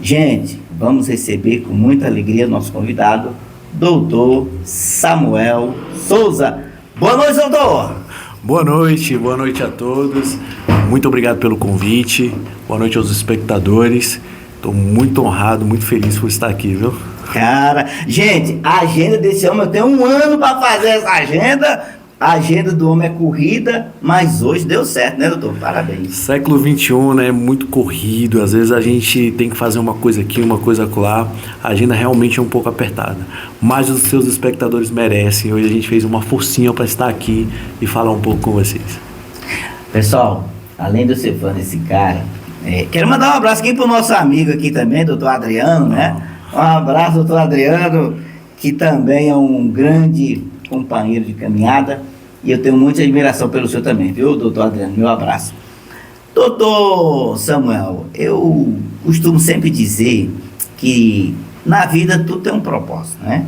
Gente, vamos receber com muita alegria nosso convidado, doutor Samuel Souza. Boa noite, doutor! Boa noite a todos. Muito obrigado pelo convite. Boa noite aos espectadores. Estou muito honrado, muito feliz por estar aqui, viu? Cara, gente, a agenda desse homem, eu tenho 1 ano para fazer essa agenda. A agenda do homem é corrida, mas hoje deu certo, né, doutor? Parabéns. Século XXI, né? Muito corrido. Às vezes a gente tem que fazer uma coisa aqui, uma coisa acolá. A agenda realmente é um pouco apertada. Mas os seus espectadores merecem. Hoje a gente fez uma forcinha para estar aqui e falar um pouco com vocês. Pessoal, além de eu ser fã desse cara, quero mandar um abraço aqui pro nosso amigo aqui também, doutor Adriano, né? Um abraço, doutor Adriano, que também é um grande companheiro de caminhada, e eu tenho muita admiração pelo senhor também, viu, doutor Adriano? Meu abraço. Doutor Samuel, eu costumo sempre dizer que na vida tudo tem um propósito, né?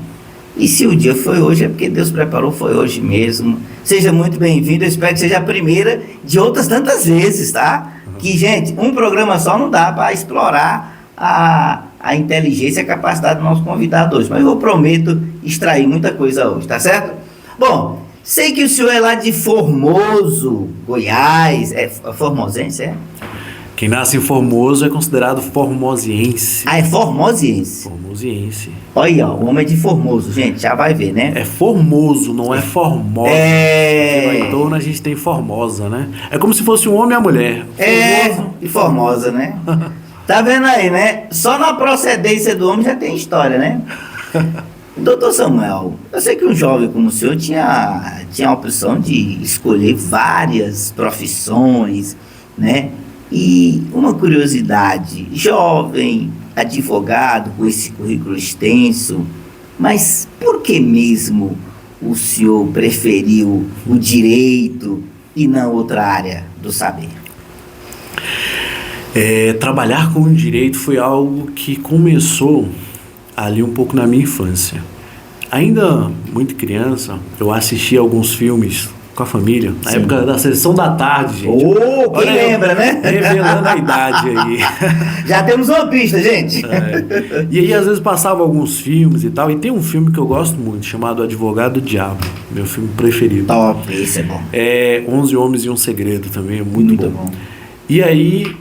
E se o dia foi hoje, é porque Deus preparou, foi hoje mesmo. Seja muito bem-vindo, eu espero que seja a primeira de outras tantas vezes, tá? Que, gente, um programa só não dá para explorar a inteligência e a capacidade do nosso convidado hoje, mas eu prometo extrair muita coisa hoje, tá certo? Bom, sei que o senhor é lá de Formoso, Goiás, é formosense, é? Quem nasce em Formoso é considerado formosiense. Ah, é formosiense? Formosiense. Olha, o homem é de Formoso, gente, já vai ver, né? É Formoso, não é Formosa. Porque lá em torno a gente tem Formosa, né? É como se fosse um homem e a mulher. Formoso e Formosa, né? Tá vendo aí, né? Só na procedência do homem já tem história, né? Doutor Samuel, eu sei que um jovem como o senhor tinha a opção de escolher várias profissões, né? E uma curiosidade, jovem, advogado com esse currículo extenso, mas por que mesmo o senhor preferiu o direito e não outra área do saber? Trabalhar com o direito foi algo que começou ali um pouco na minha infância. Ainda muito criança, eu assisti alguns filmes com a família, na época da sessão da tarde, gente. Quem lembra, né? Revelando a idade aí. Já temos uma pista, gente. E aí, às vezes, passava alguns filmes e tal, e tem um filme que eu gosto muito, chamado Advogado do Diabo, meu filme preferido. Top, esse é bom. 11 Homens e um Segredo também, é muito bom. E aí,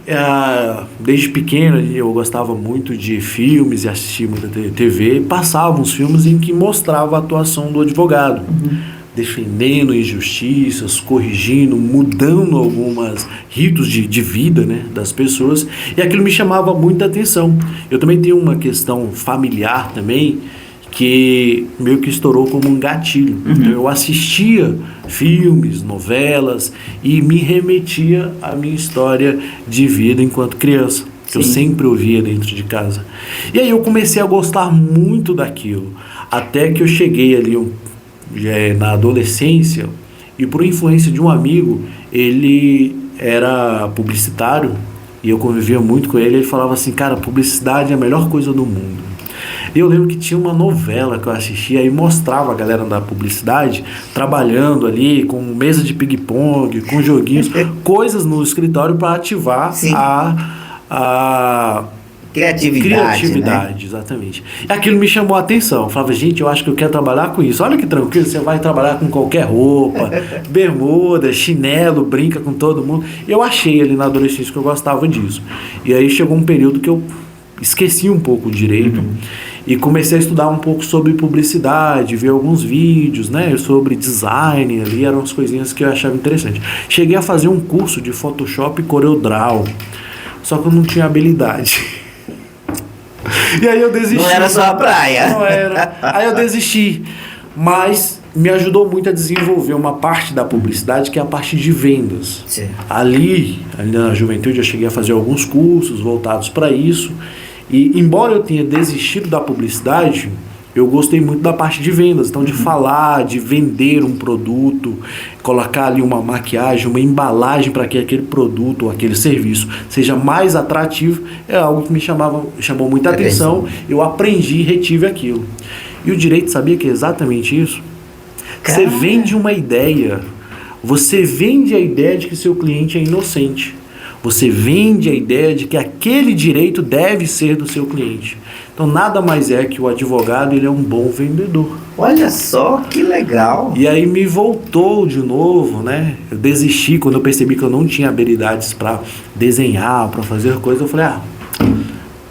desde pequeno, eu gostava muito de filmes e assistia muita TV, e passavam uns filmes em que mostrava a atuação do advogado, defendendo injustiças, corrigindo, mudando alguns ritos de vida, né, das pessoas, e aquilo me chamava muita atenção. Eu também tenho uma questão familiar também, que meio que estourou como um gatilho. Então, eu assistia filmes, novelas e me remetia à minha história de vida enquanto criança, que eu sempre ouvia dentro de casa. E aí eu comecei a gostar muito daquilo, até que eu cheguei ali na adolescência, e por influência de um amigo, ele era publicitário e eu convivia muito com ele. Ele falava assim: cara, publicidade é a melhor coisa do mundo. Eu lembro que tinha uma novela que eu assistia e mostrava a galera da publicidade trabalhando ali com mesa de ping-pong, com joguinhos, coisas no escritório para ativar a criatividade, né? Exatamente. E aquilo me chamou a atenção. Eu falava, gente, eu acho que eu quero trabalhar com isso. Olha que tranquilo, você vai trabalhar com qualquer roupa, bermuda, chinelo, brinca com todo mundo. Eu achei ali na adolescência que eu gostava disso. E aí chegou um período que eu esqueci um pouco o direito e comecei a estudar um pouco sobre publicidade, ver alguns vídeos, né, sobre design ali, eram as coisinhas que eu achava interessante. Cheguei a fazer um curso de Photoshop e CorelDRAW, só que eu não tinha habilidade. E aí eu desisti. Não era só a praia. Não era. Aí eu desisti, mas me ajudou muito a desenvolver uma parte da publicidade, que é a parte de vendas. Ali na juventude eu cheguei a fazer alguns cursos voltados para isso, e embora eu tenha desistido da publicidade, eu gostei muito da parte de vendas, então de falar, de vender um produto, colocar ali uma maquiagem, uma embalagem para que aquele produto ou aquele serviço seja mais atrativo, é algo que me chamou muita atenção. Eu aprendi e retive aquilo. E o direito sabia que é exatamente isso? Você vende uma ideia, você vende a ideia de que seu cliente é inocente. Você vende a ideia de que aquele direito deve ser do seu cliente. Então, nada mais é que o advogado, ele é um bom vendedor. Olha só, que legal. E aí me voltou de novo, né? Eu desisti quando eu percebi que eu não tinha habilidades para desenhar, para fazer coisas. Eu falei,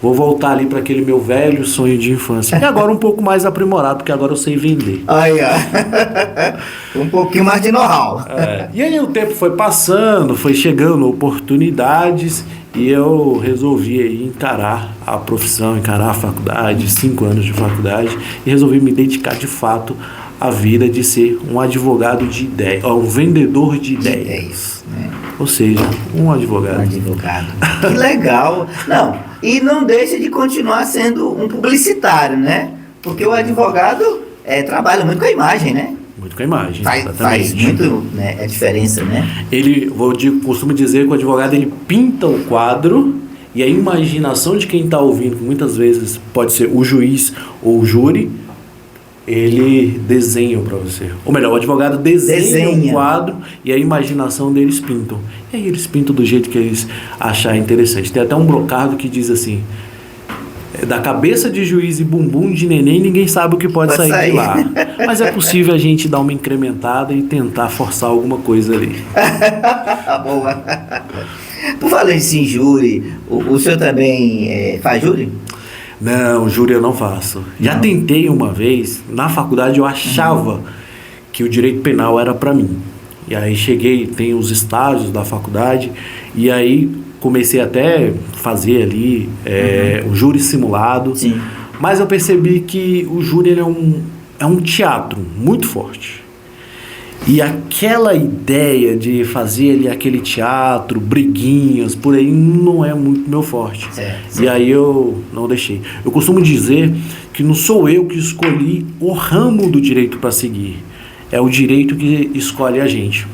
vou voltar ali para aquele meu velho sonho de infância. E agora um pouco mais aprimorado, porque agora eu sei vender. Aí, ó. Um pouquinho mais de know-how. E aí o tempo foi passando, foi chegando oportunidades e eu resolvi aí encarar a profissão, encarar a faculdade, 5 anos de faculdade, e resolvi me dedicar de fato à vida de ser um advogado de ideias, um vendedor de ideias. Né? Ou seja, um advogado. Um advogado. Que legal. Não, e não deixa de continuar sendo um publicitário, né? Porque o advogado trabalha muito com a imagem, né? Muito com a imagem, faz muito, né, a diferença, né? Costumo dizer que o advogado, ele pinta o quadro e a imaginação de quem está ouvindo, que muitas vezes pode ser o juiz ou o júri, ele desenha para você. Ou melhor, o advogado desenha um quadro e a imaginação deles pintam. E aí eles pintam do jeito que eles acharem interessante. Tem até um brocado que diz assim: da cabeça de juiz e bumbum de neném, ninguém sabe o que pode sair de lá. Mas é possível a gente dar uma incrementada e tentar forçar alguma coisa ali. Boa. Por falar em júri, o senhor também faz júri? Não, júri eu não faço. Já tentei uma vez, na faculdade eu achava que o direito penal era para mim. E aí tem os estágios da faculdade, e aí comecei até a fazer ali o júri simulado. Sim. Mas eu percebi que o júri ele é um teatro muito forte. E aquela ideia de fazer ali aquele teatro, briguinhas, por aí, não é muito meu forte. Certo. E aí eu não deixei. Eu costumo dizer que não sou eu que escolhi o ramo do direito para seguir. É o direito que escolhe a gente.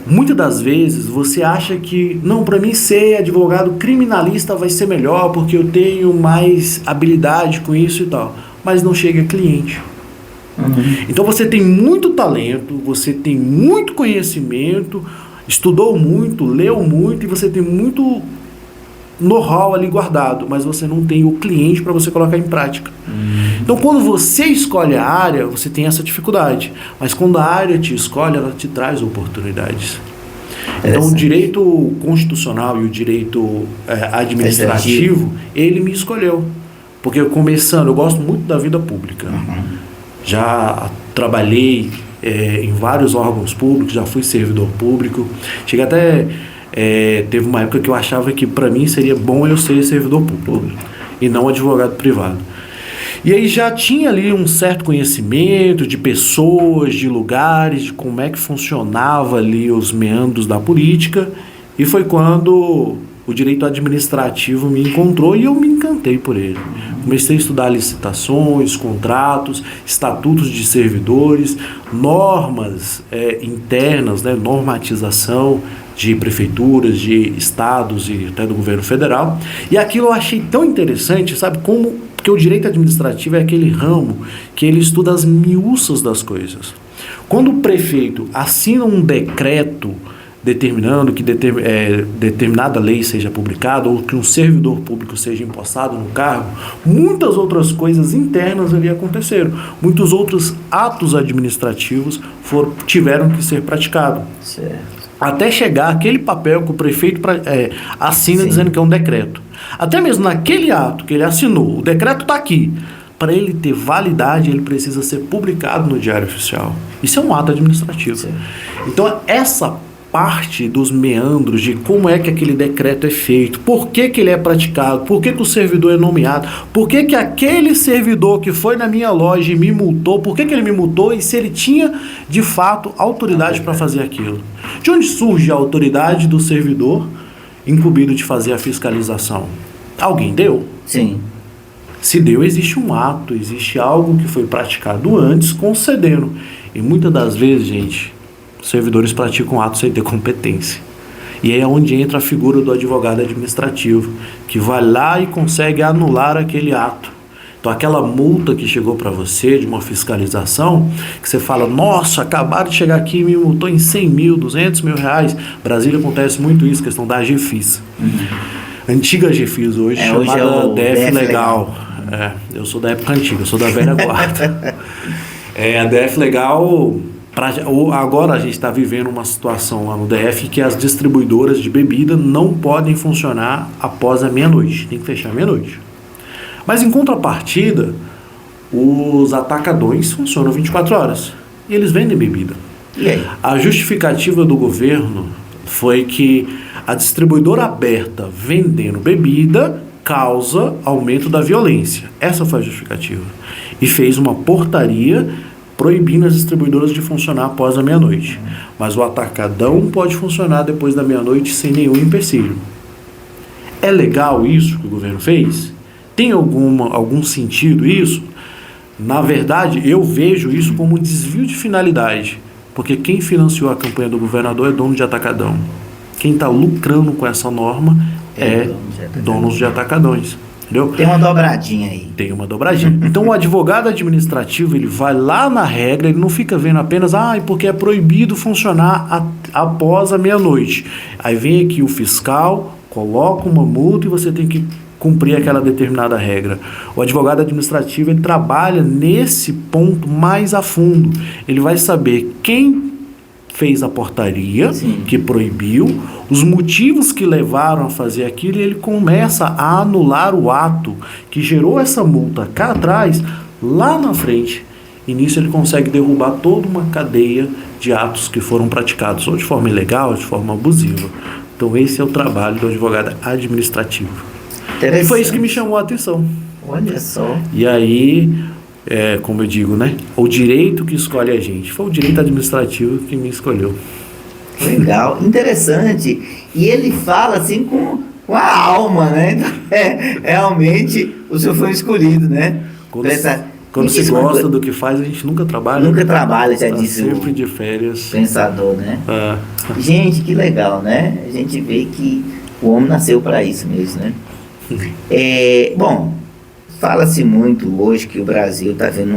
Muitas das vezes você acha que, não, para mim ser advogado criminalista vai ser melhor porque eu tenho mais habilidade com isso e tal. Mas não chega cliente. Então você tem muito talento, você tem muito conhecimento, estudou muito, leu muito e você tem muito know-how ali guardado, mas você não tem o cliente para você colocar em prática. Então quando você escolhe a área, você tem essa dificuldade, mas quando a área te escolhe, ela te traz oportunidades. Então o direito constitucional e o direito administrativo, ele me escolheu, porque eu gosto muito da vida pública. Já trabalhei em vários órgãos públicos, já fui servidor público. Cheguei até... teve uma época que eu achava que para mim seria bom eu ser servidor público e não advogado privado. E aí já tinha ali um certo conhecimento de pessoas, de lugares, de como é que funcionava ali os meandros da política. E foi quando o direito administrativo me encontrou e eu me encantei por ele. Comecei a estudar licitações, contratos, estatutos de servidores, normas internas, né, normatização de prefeituras, de estados e até do governo federal. E aquilo eu achei tão interessante, sabe, porque o direito administrativo é aquele ramo que ele estuda as miúças das coisas. Quando o prefeito assina um decreto determinando que determinada lei seja publicada ou que um servidor público seja empossado no cargo, muitas outras coisas internas ali aconteceram. Muitos outros atos administrativos tiveram que ser praticados. Certo. Até chegar aquele papel que o prefeito assina. Sim. Dizendo que é um decreto. Até mesmo naquele ato que ele assinou, o decreto está aqui. Para ele ter validade, ele precisa ser publicado no Diário Oficial. Isso é um ato administrativo. Sim. Então, essa parte dos meandros de como é que aquele decreto é feito, por que ele é praticado, por que o servidor é nomeado, por que aquele servidor que foi na minha loja e me multou, por que ele me multou e se ele tinha de fato autoridade para fazer aquilo. De onde surge a autoridade do servidor incumbido de fazer a fiscalização? Alguém deu? Sim. Se deu, existe um ato, existe algo que foi praticado antes concedendo. E muitas das vezes, gente, os servidores praticam atos sem ter competência. E é onde entra a figura do advogado administrativo, que vai lá e consegue anular aquele ato, Então aquela multa que chegou para você de uma fiscalização, que você fala, nossa, acabaram de chegar aqui e me multou em 100 mil, 200 mil reais. Brasília acontece muito isso, questão da AGFIS. Antiga AGFIS hoje, chamada hoje é DF Legal. Eu sou da época antiga, eu sou da velha guarda. A DF Legal, agora a gente está vivendo uma situação lá no DF que as distribuidoras de bebida não podem funcionar após a meia-noite, tem que fechar meia-noite. Mas em contrapartida, os atacadões funcionam 24 horas e eles vendem bebida. E aí? A justificativa do governo foi que a distribuidora aberta vendendo bebida causa aumento da violência. Essa foi a justificativa. E fez uma portaria proibindo as distribuidoras de funcionar após a meia-noite. Mas o atacadão pode funcionar depois da meia-noite sem nenhum empecilho. É legal isso que o governo fez? Tem algum sentido isso? Na verdade, eu vejo isso como um desvio de finalidade, porque quem financiou a campanha do governador é dono de atacadão. Quem está lucrando com essa norma é donos de atacadões. Entendeu? Tem uma dobradinha aí. Tem uma dobradinha. Então o advogado administrativo, ele vai lá na regra, ele não fica vendo apenas, porque é proibido funcionar após a meia-noite. Aí vem aqui o fiscal, coloca uma multa e você tem que cumprir aquela determinada regra. O advogado administrativo, ele trabalha nesse ponto mais a fundo. Ele vai saber quem fez a portaria, sim, que proibiu, os motivos que levaram a fazer aquilo, e ele começa a anular o ato que gerou essa multa cá atrás, lá na frente. E nisso ele consegue derrubar toda uma cadeia de atos que foram praticados, ou de forma ilegal, ou de forma abusiva. Então esse é o trabalho do advogado administrativo. E foi isso que me chamou a atenção. Olha só. E aí, como eu digo, né? O direito que escolhe a gente. Foi o direito administrativo que me escolheu. Legal, interessante. E ele fala assim com a alma, né? Então, realmente o senhor foi escolhido, né? Quando se gosta do que faz, a gente nunca trabalha. Nunca trabalha, já disse sempre de férias. Pensador, né? Gente, que legal, né? A gente vê que o homem nasceu para isso mesmo, né? Bom, fala-se muito hoje que o Brasil está vendo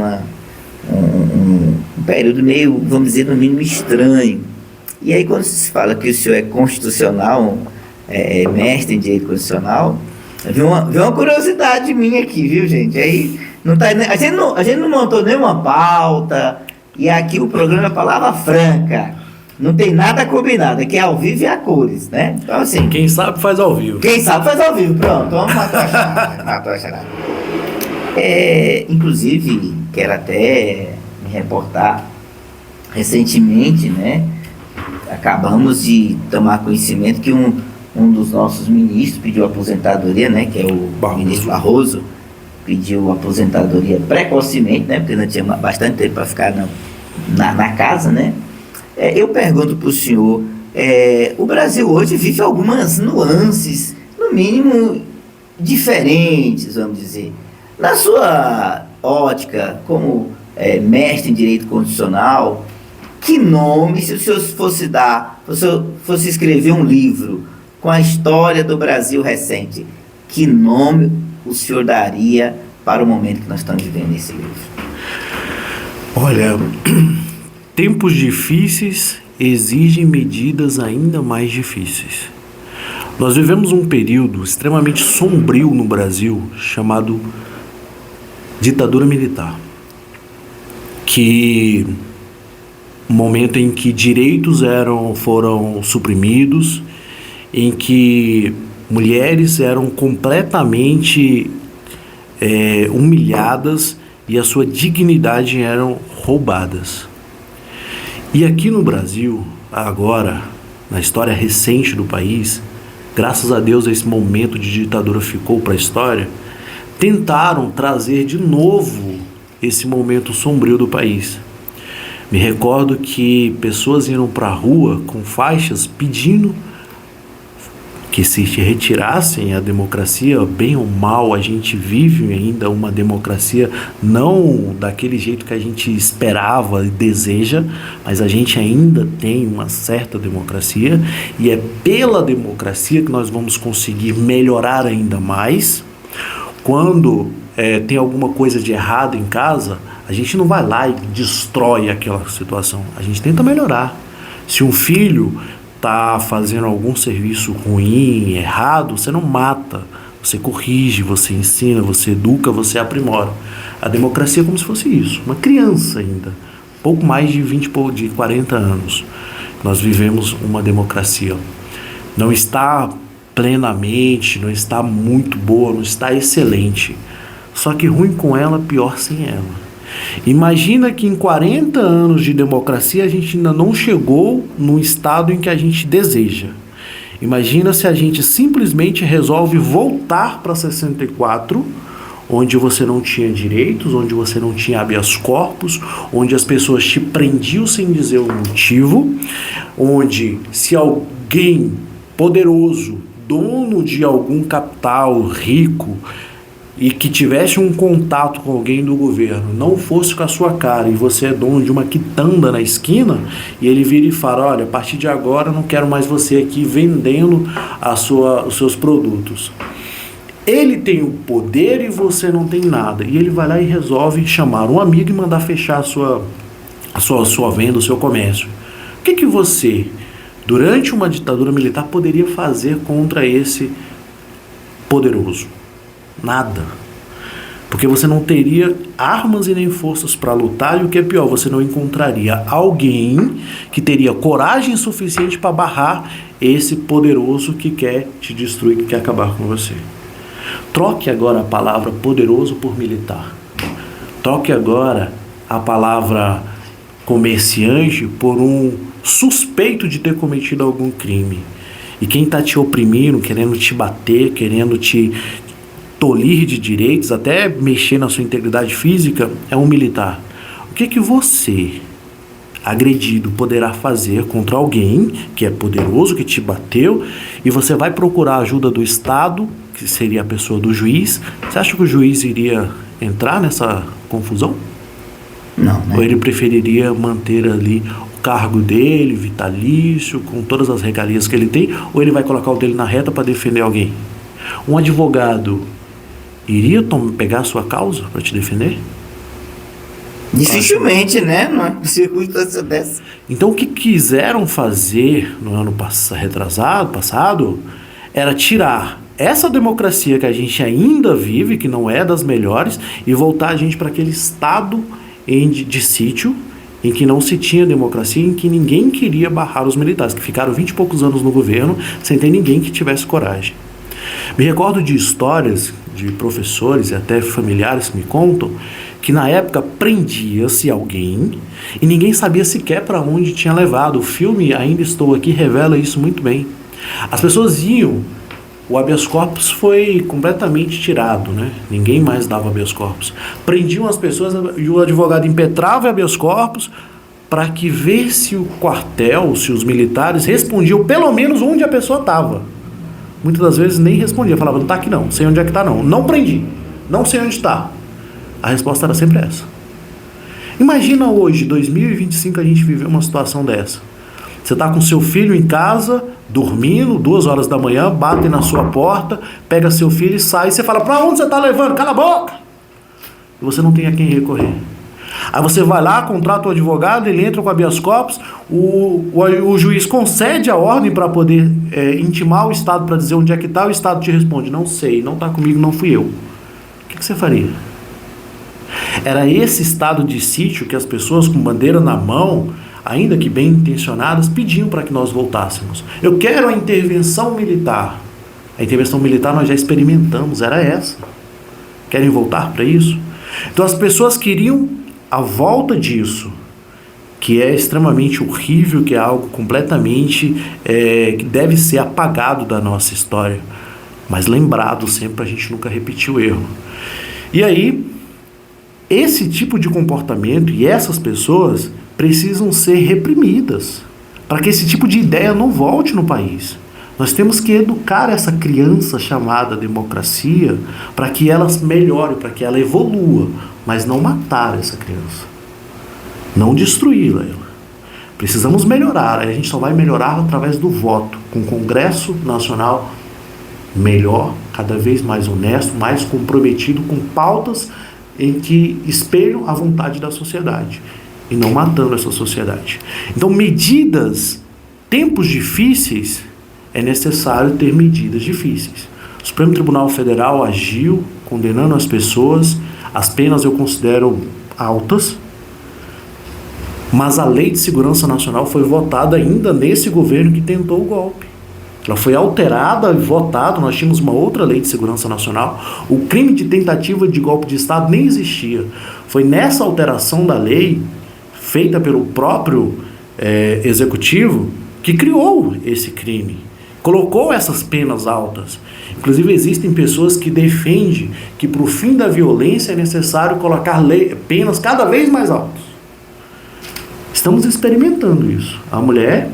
um período meio, vamos dizer, no mínimo estranho. E aí quando se fala que o senhor é constitucional, mestre em direito constitucional, viu uma curiosidade minha aqui, viu, gente? Aí a gente não montou nenhuma pauta, e aqui o programa é palavra franca. Não tem nada combinado, aqui é ao vivo e a cores, né? Então, assim... Quem sabe faz ao vivo. Quem sabe faz ao vivo, pronto. Vamos matar a charada. Inclusive, quero até me reportar, recentemente, né? Acabamos de tomar conhecimento que um dos nossos ministros pediu aposentadoria, né? Que é o ministro Barroso, pediu aposentadoria precocemente, né? Porque não tinha bastante tempo para ficar na casa, né? Eu pergunto para o senhor, o Brasil hoje vive algumas nuances, no mínimo diferentes, vamos dizer. Na sua ótica, como mestre em direito constitucional, que nome, se o senhor fosse escrever um livro com a história do Brasil recente, que nome o senhor daria para o momento que nós estamos vivendo nesse livro? Olha... Tempos difíceis exigem medidas ainda mais difíceis. Nós vivemos um período extremamente sombrio no Brasil, chamado ditadura militar, que um momento em que direitos foram suprimidos, em que mulheres eram completamente humilhadas e a sua dignidade eram roubadas. E aqui no Brasil, agora, na história recente do país, graças a Deus esse momento de ditadura ficou para a história, tentaram trazer de novo esse momento sombrio do país. Me recordo que pessoas iam para a rua com faixas pedindo que se retirassem a democracia, bem ou mal, a gente vive ainda uma democracia não daquele jeito que a gente esperava e deseja, mas a gente ainda tem uma certa democracia, e é pela democracia que nós vamos conseguir melhorar ainda mais quando tem alguma coisa de errado em casa, a gente não vai lá e destrói aquela situação. A gente tenta melhorar. Se um filho está fazendo algum serviço ruim, errado, você não mata. Você corrige, você ensina, você educa, você aprimora. A democracia é como se fosse isso. Uma criança ainda. Pouco mais de 40 anos. Nós vivemos uma democracia. Não está plenamente, não está muito boa, não está excelente. Só que ruim com ela, pior sem ela. Imagina que em 40 anos de democracia a gente ainda não chegou no estado em que a gente deseja. Imagina se a gente simplesmente resolve voltar para 64, onde você não tinha direitos, onde você não tinha habeas corpus, onde as pessoas te prendiam sem dizer o motivo, onde se alguém poderoso, dono de algum capital rico, e que tivesse um contato com alguém do governo, não fosse com a sua cara, e você é dono de uma quitanda na esquina, e ele vira e fala, olha, a partir de agora eu não quero mais você aqui vendendo os seus produtos. Ele tem o poder e você não tem nada, e ele vai lá e resolve chamar um amigo e mandar fechar a sua venda, o seu comércio. O que você, durante uma ditadura militar, poderia fazer contra esse poderoso? Nada. Porque você não teria armas e nem forças para lutar, e o que é pior, você não encontraria alguém que teria coragem suficiente para barrar esse poderoso que quer te destruir, que quer acabar com você. Troque agora a palavra poderoso por militar. Troque agora a palavra comerciante por um suspeito de ter cometido algum crime. E quem está te oprimindo, querendo te bater, querendo te tolir de direitos, até mexer na sua integridade física, é um militar. O que você, agredido, poderá fazer contra alguém que é poderoso, que te bateu, e você vai procurar a ajuda do Estado, que seria a pessoa do juiz? Você acha que o juiz iria entrar nessa confusão? Não, né? Ou ele preferiria manter ali o cargo dele, vitalício, com todas as regalias que ele tem, ou ele vai colocar o dele na reta para defender alguém? Um advogado iria pegar a sua causa para te defender? Dificilmente, né? Numa circunstância dessa. Então o que quiseram fazer no ano passado, era tirar essa democracia que a gente ainda vive, que não é das melhores, e voltar a gente para aquele estado de sítio, em que não se tinha democracia, em que ninguém queria barrar os militares, que ficaram 20 e poucos anos no governo, sem ter ninguém que tivesse coragem. Me recordo de histórias de professores e até familiares que me contam que na época prendia-se alguém e ninguém sabia sequer para onde tinha levado. O filme Ainda Estou Aqui revela isso muito bem. As pessoas iam, o habeas corpus foi completamente tirado, né? Ninguém mais dava habeas corpus. Prendiam as pessoas e o advogado impetrava o habeas corpus para que ver se o quartel, se os militares respondiam pelo menos onde a pessoa estava. Muitas das vezes nem respondia, falava, não está aqui não, sei onde é que está não, não prendi, não sei onde está. A resposta era sempre essa. Imagina hoje, 2025, a gente viver uma situação dessa. Você está com seu filho em casa, dormindo, 2 horas da manhã, batem na sua porta, pega seu filho e sai, e você fala, para onde você está levando? Cala a boca! E você não tem a quem recorrer. Aí você vai lá, contrata o advogado, ele entra com habeas corpus, o juiz concede a ordem para poder intimar o Estado para dizer onde é que está, o Estado te responde, não sei, não está comigo, não fui eu. O que você faria? Era esse estado de sítio que as pessoas com bandeira na mão, ainda que bem intencionadas, pediam para que nós voltássemos. Eu quero a intervenção militar. A intervenção militar nós já experimentamos, era essa. Querem voltar para isso? Então as pessoas queriam a volta disso, que é extremamente horrível, que é algo completamente que deve ser apagado da nossa história, mas lembrado sempre para a gente nunca repetir o erro. E aí, esse tipo de comportamento e essas pessoas precisam ser reprimidas para que esse tipo de ideia não volte no país. Nós temos que educar essa criança chamada democracia para que ela melhore, para que ela evolua, mas não matar essa criança, não destruí-la. Precisamos melhorar, a gente só vai melhorar através do voto, com o Congresso Nacional melhor, cada vez mais honesto, mais comprometido com pautas em que espelham a vontade da sociedade e não matando essa sociedade. Então, tempos difíceis, é necessário ter medidas difíceis. O Supremo Tribunal Federal agiu condenando as pessoas, as penas eu considero altas, mas a Lei de Segurança Nacional foi votada ainda nesse governo que tentou o golpe. Ela foi alterada e votada, nós tínhamos uma outra Lei de Segurança Nacional, o crime de tentativa de golpe de Estado nem existia. Foi nessa alteração da lei, feita pelo próprio executivo, que criou esse crime, colocou essas penas altas. Inclusive existem pessoas que defendem que para o fim da violência é necessário colocar penas cada vez mais altas. Estamos experimentando isso. A mulher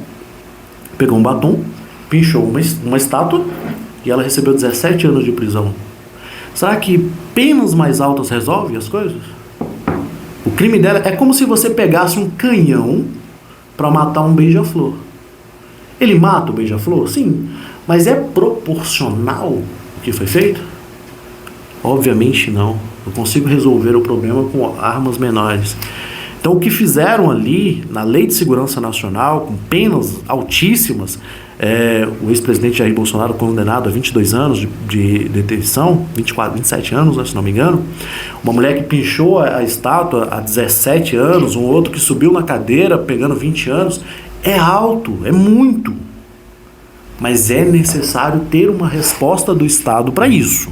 pegou um batom, pinchou uma estátua e ela recebeu 17 anos de prisão. Será que penas mais altas resolvem as coisas? O crime dela é como se você pegasse um canhão para matar um beija-flor. Ele mata o beija-flor? Sim. Mas é proporcional o que foi feito? Obviamente não. Eu consigo resolver o problema com armas menores. Então o que fizeram ali, na Lei de Segurança Nacional, com penas altíssimas, o ex-presidente Jair Bolsonaro condenado a 22 anos de detenção, 27 anos, se não me engano, uma mulher que pinchou a estátua há 17 anos, um outro que subiu na cadeira pegando 20 anos, é alto, é muito. Mas é necessário ter uma resposta do Estado para isso.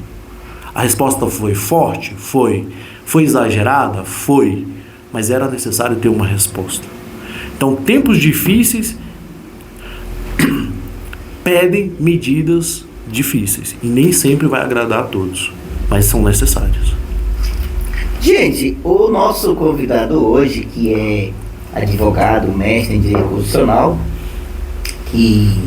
A resposta foi forte? Foi. Foi exagerada? Foi. Mas era necessário ter uma resposta. Então, tempos difíceis pedem medidas difíceis. E nem sempre vai agradar a todos, mas são necessárias. Gente, o nosso convidado hoje, que é advogado, mestre em Direito Constitucional, que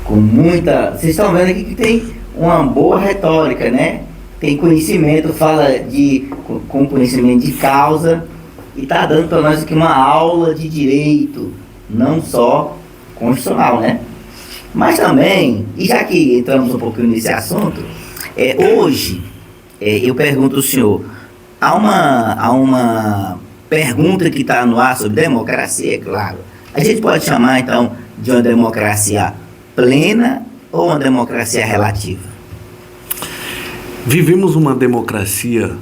com muita... Vocês estão vendo aqui que tem uma boa retórica, né? Tem conhecimento, fala com conhecimento de causa, e está dando para nós aqui uma aula de direito, não só constitucional, né? Mas também, e já que entramos um pouquinho nesse assunto, hoje eu pergunto ao senhor, há uma pergunta que está no ar sobre democracia, é claro. A gente pode chamar então de uma democracia plena ou uma democracia relativa? Vivemos uma democracia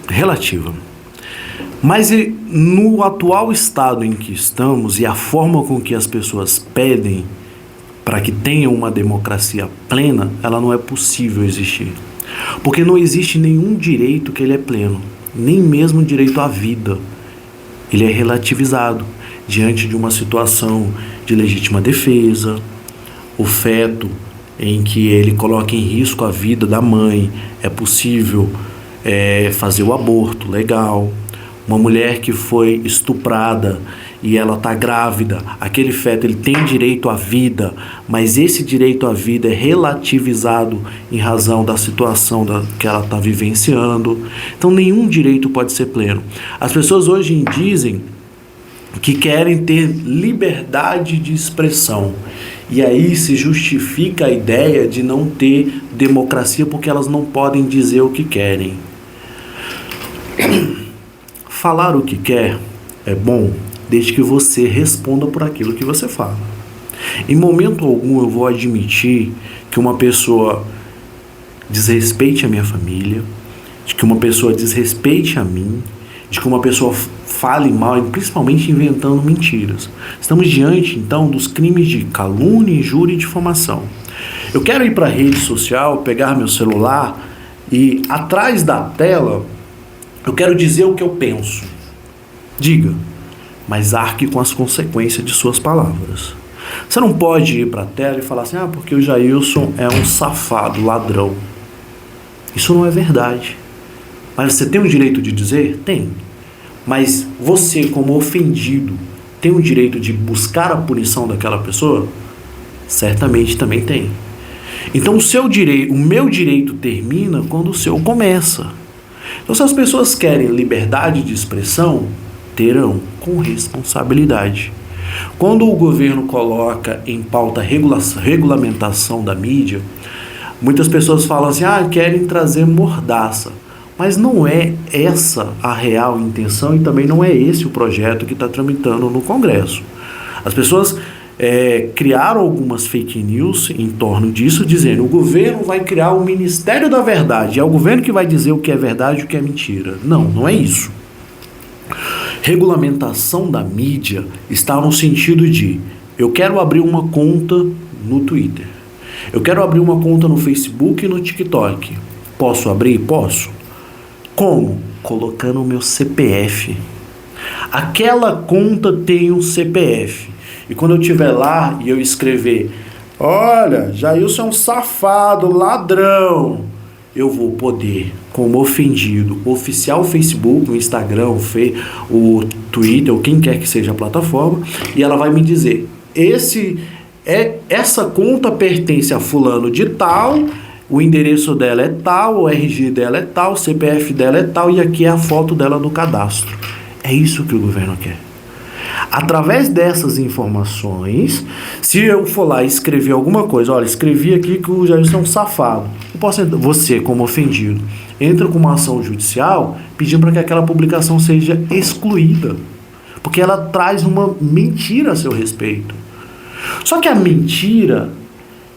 relativa. Mas no atual estado em que estamos e a forma com que as pessoas pedem para que tenha uma democracia plena, ela não é possível existir. Porque não existe nenhum direito que ele é pleno, nem mesmo direito à vida. Ele é relativizado diante de uma situação de legítima defesa, o feto em que ele coloca em risco a vida da mãe, é possível fazer o aborto legal. Uma mulher que foi estuprada e ela está grávida, aquele feto ele tem direito à vida, mas esse direito à vida é relativizado em razão da situação que ela está vivenciando. Então nenhum direito pode ser pleno. As pessoas hoje dizem que querem ter liberdade de expressão, e aí se justifica a ideia de não ter democracia porque elas não podem dizer o que querem. Falar o que quer é bom desde que você responda por aquilo que você fala. Em momento algum eu vou admitir que uma pessoa desrespeite a minha família, de que uma pessoa desrespeite a mim, de que uma pessoa fale mal, principalmente inventando mentiras. Estamos diante, então, dos crimes de calúnia, injúria e difamação. Eu quero ir para a rede social, pegar meu celular e, atrás da tela, eu quero dizer o que eu penso. Diga, mas arque com as consequências de suas palavras. Você não pode ir para a tela e falar assim, porque o Jailson é um safado, ladrão. Isso não é verdade. Mas você tem o direito de dizer? Tem. Mas você, como ofendido, tem o direito de buscar a punição daquela pessoa? Certamente também tem. Então o meu direito termina quando o seu começa. Então se as pessoas querem liberdade de expressão, terão com responsabilidade. Quando o governo coloca em pauta a regulamentação da mídia, Muitas pessoas falam assim, querem trazer mordaça. Mas não é essa a real intenção e também não é esse o projeto que está tramitando no Congresso. As pessoas criaram algumas fake news em torno disso, dizendo o governo vai criar o Ministério da Verdade, é o governo que vai dizer o que é verdade e o que é mentira. Não, não é isso. Regulamentação da mídia está no sentido de eu quero abrir uma conta no Twitter, eu quero abrir uma conta no Facebook e no TikTok. Posso abrir? Posso. Como? Colocando o meu CPF. Aquela conta tem um CPF. E quando eu estiver lá e eu escrever, olha, Jailson é um safado, ladrão, eu vou poder, como ofendido, oficiar o Facebook, o Instagram, o Twitter, ou quem quer que seja a plataforma, e ela vai me dizer, essa conta pertence a fulano de tal, o endereço dela é tal, o RG dela é tal, o CPF dela é tal, e aqui é a foto dela no cadastro. É isso que o governo quer. Através dessas informações, se eu for lá e escrever alguma coisa, olha, escrevi aqui que o Jailson é um safado, você, como ofendido, entra com uma ação judicial pedindo para que aquela publicação seja excluída, porque ela traz uma mentira a seu respeito. Só que a mentira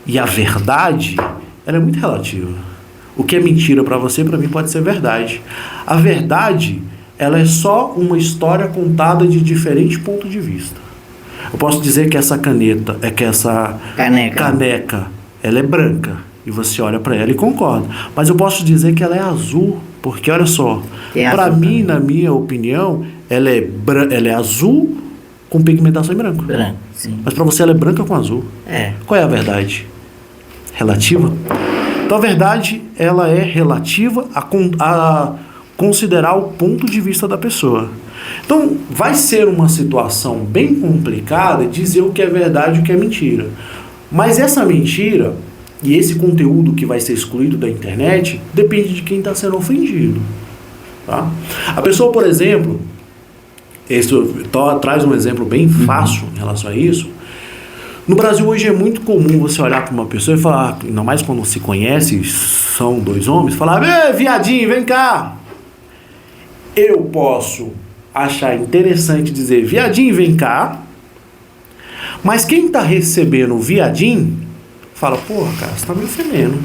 e a verdade, ela é muito relativa. O que é mentira para você, para mim pode ser verdade. A verdade, ela é só uma história contada de diferente ponto de vista. Eu posso dizer que essa caneca, ela é branca, e você olha para ela e concorda. Mas eu posso dizer que ela é azul, porque olha só, para mim, na minha opinião, ela é azul com pigmentação em branco. Branco, sim. Mas para você ela é branca com azul. Qual é a verdade? Relativa? Então a verdade, ela é relativa a considerar o ponto de vista da pessoa. Então, vai ser uma situação bem complicada dizer o que é verdade e o que é mentira. Mas essa mentira e esse conteúdo que vai ser excluído da internet depende de quem está sendo ofendido. Tá? A pessoa, por exemplo, traz um exemplo bem fácil em relação a isso. No Brasil hoje é muito comum você olhar para uma pessoa e falar, ainda mais quando se conhece, são dois homens, falar, viadinho, vem cá. Eu posso achar interessante dizer, viadinho, vem cá, mas quem está recebendo o viadinho, fala, porra, cara, você está me ofendendo.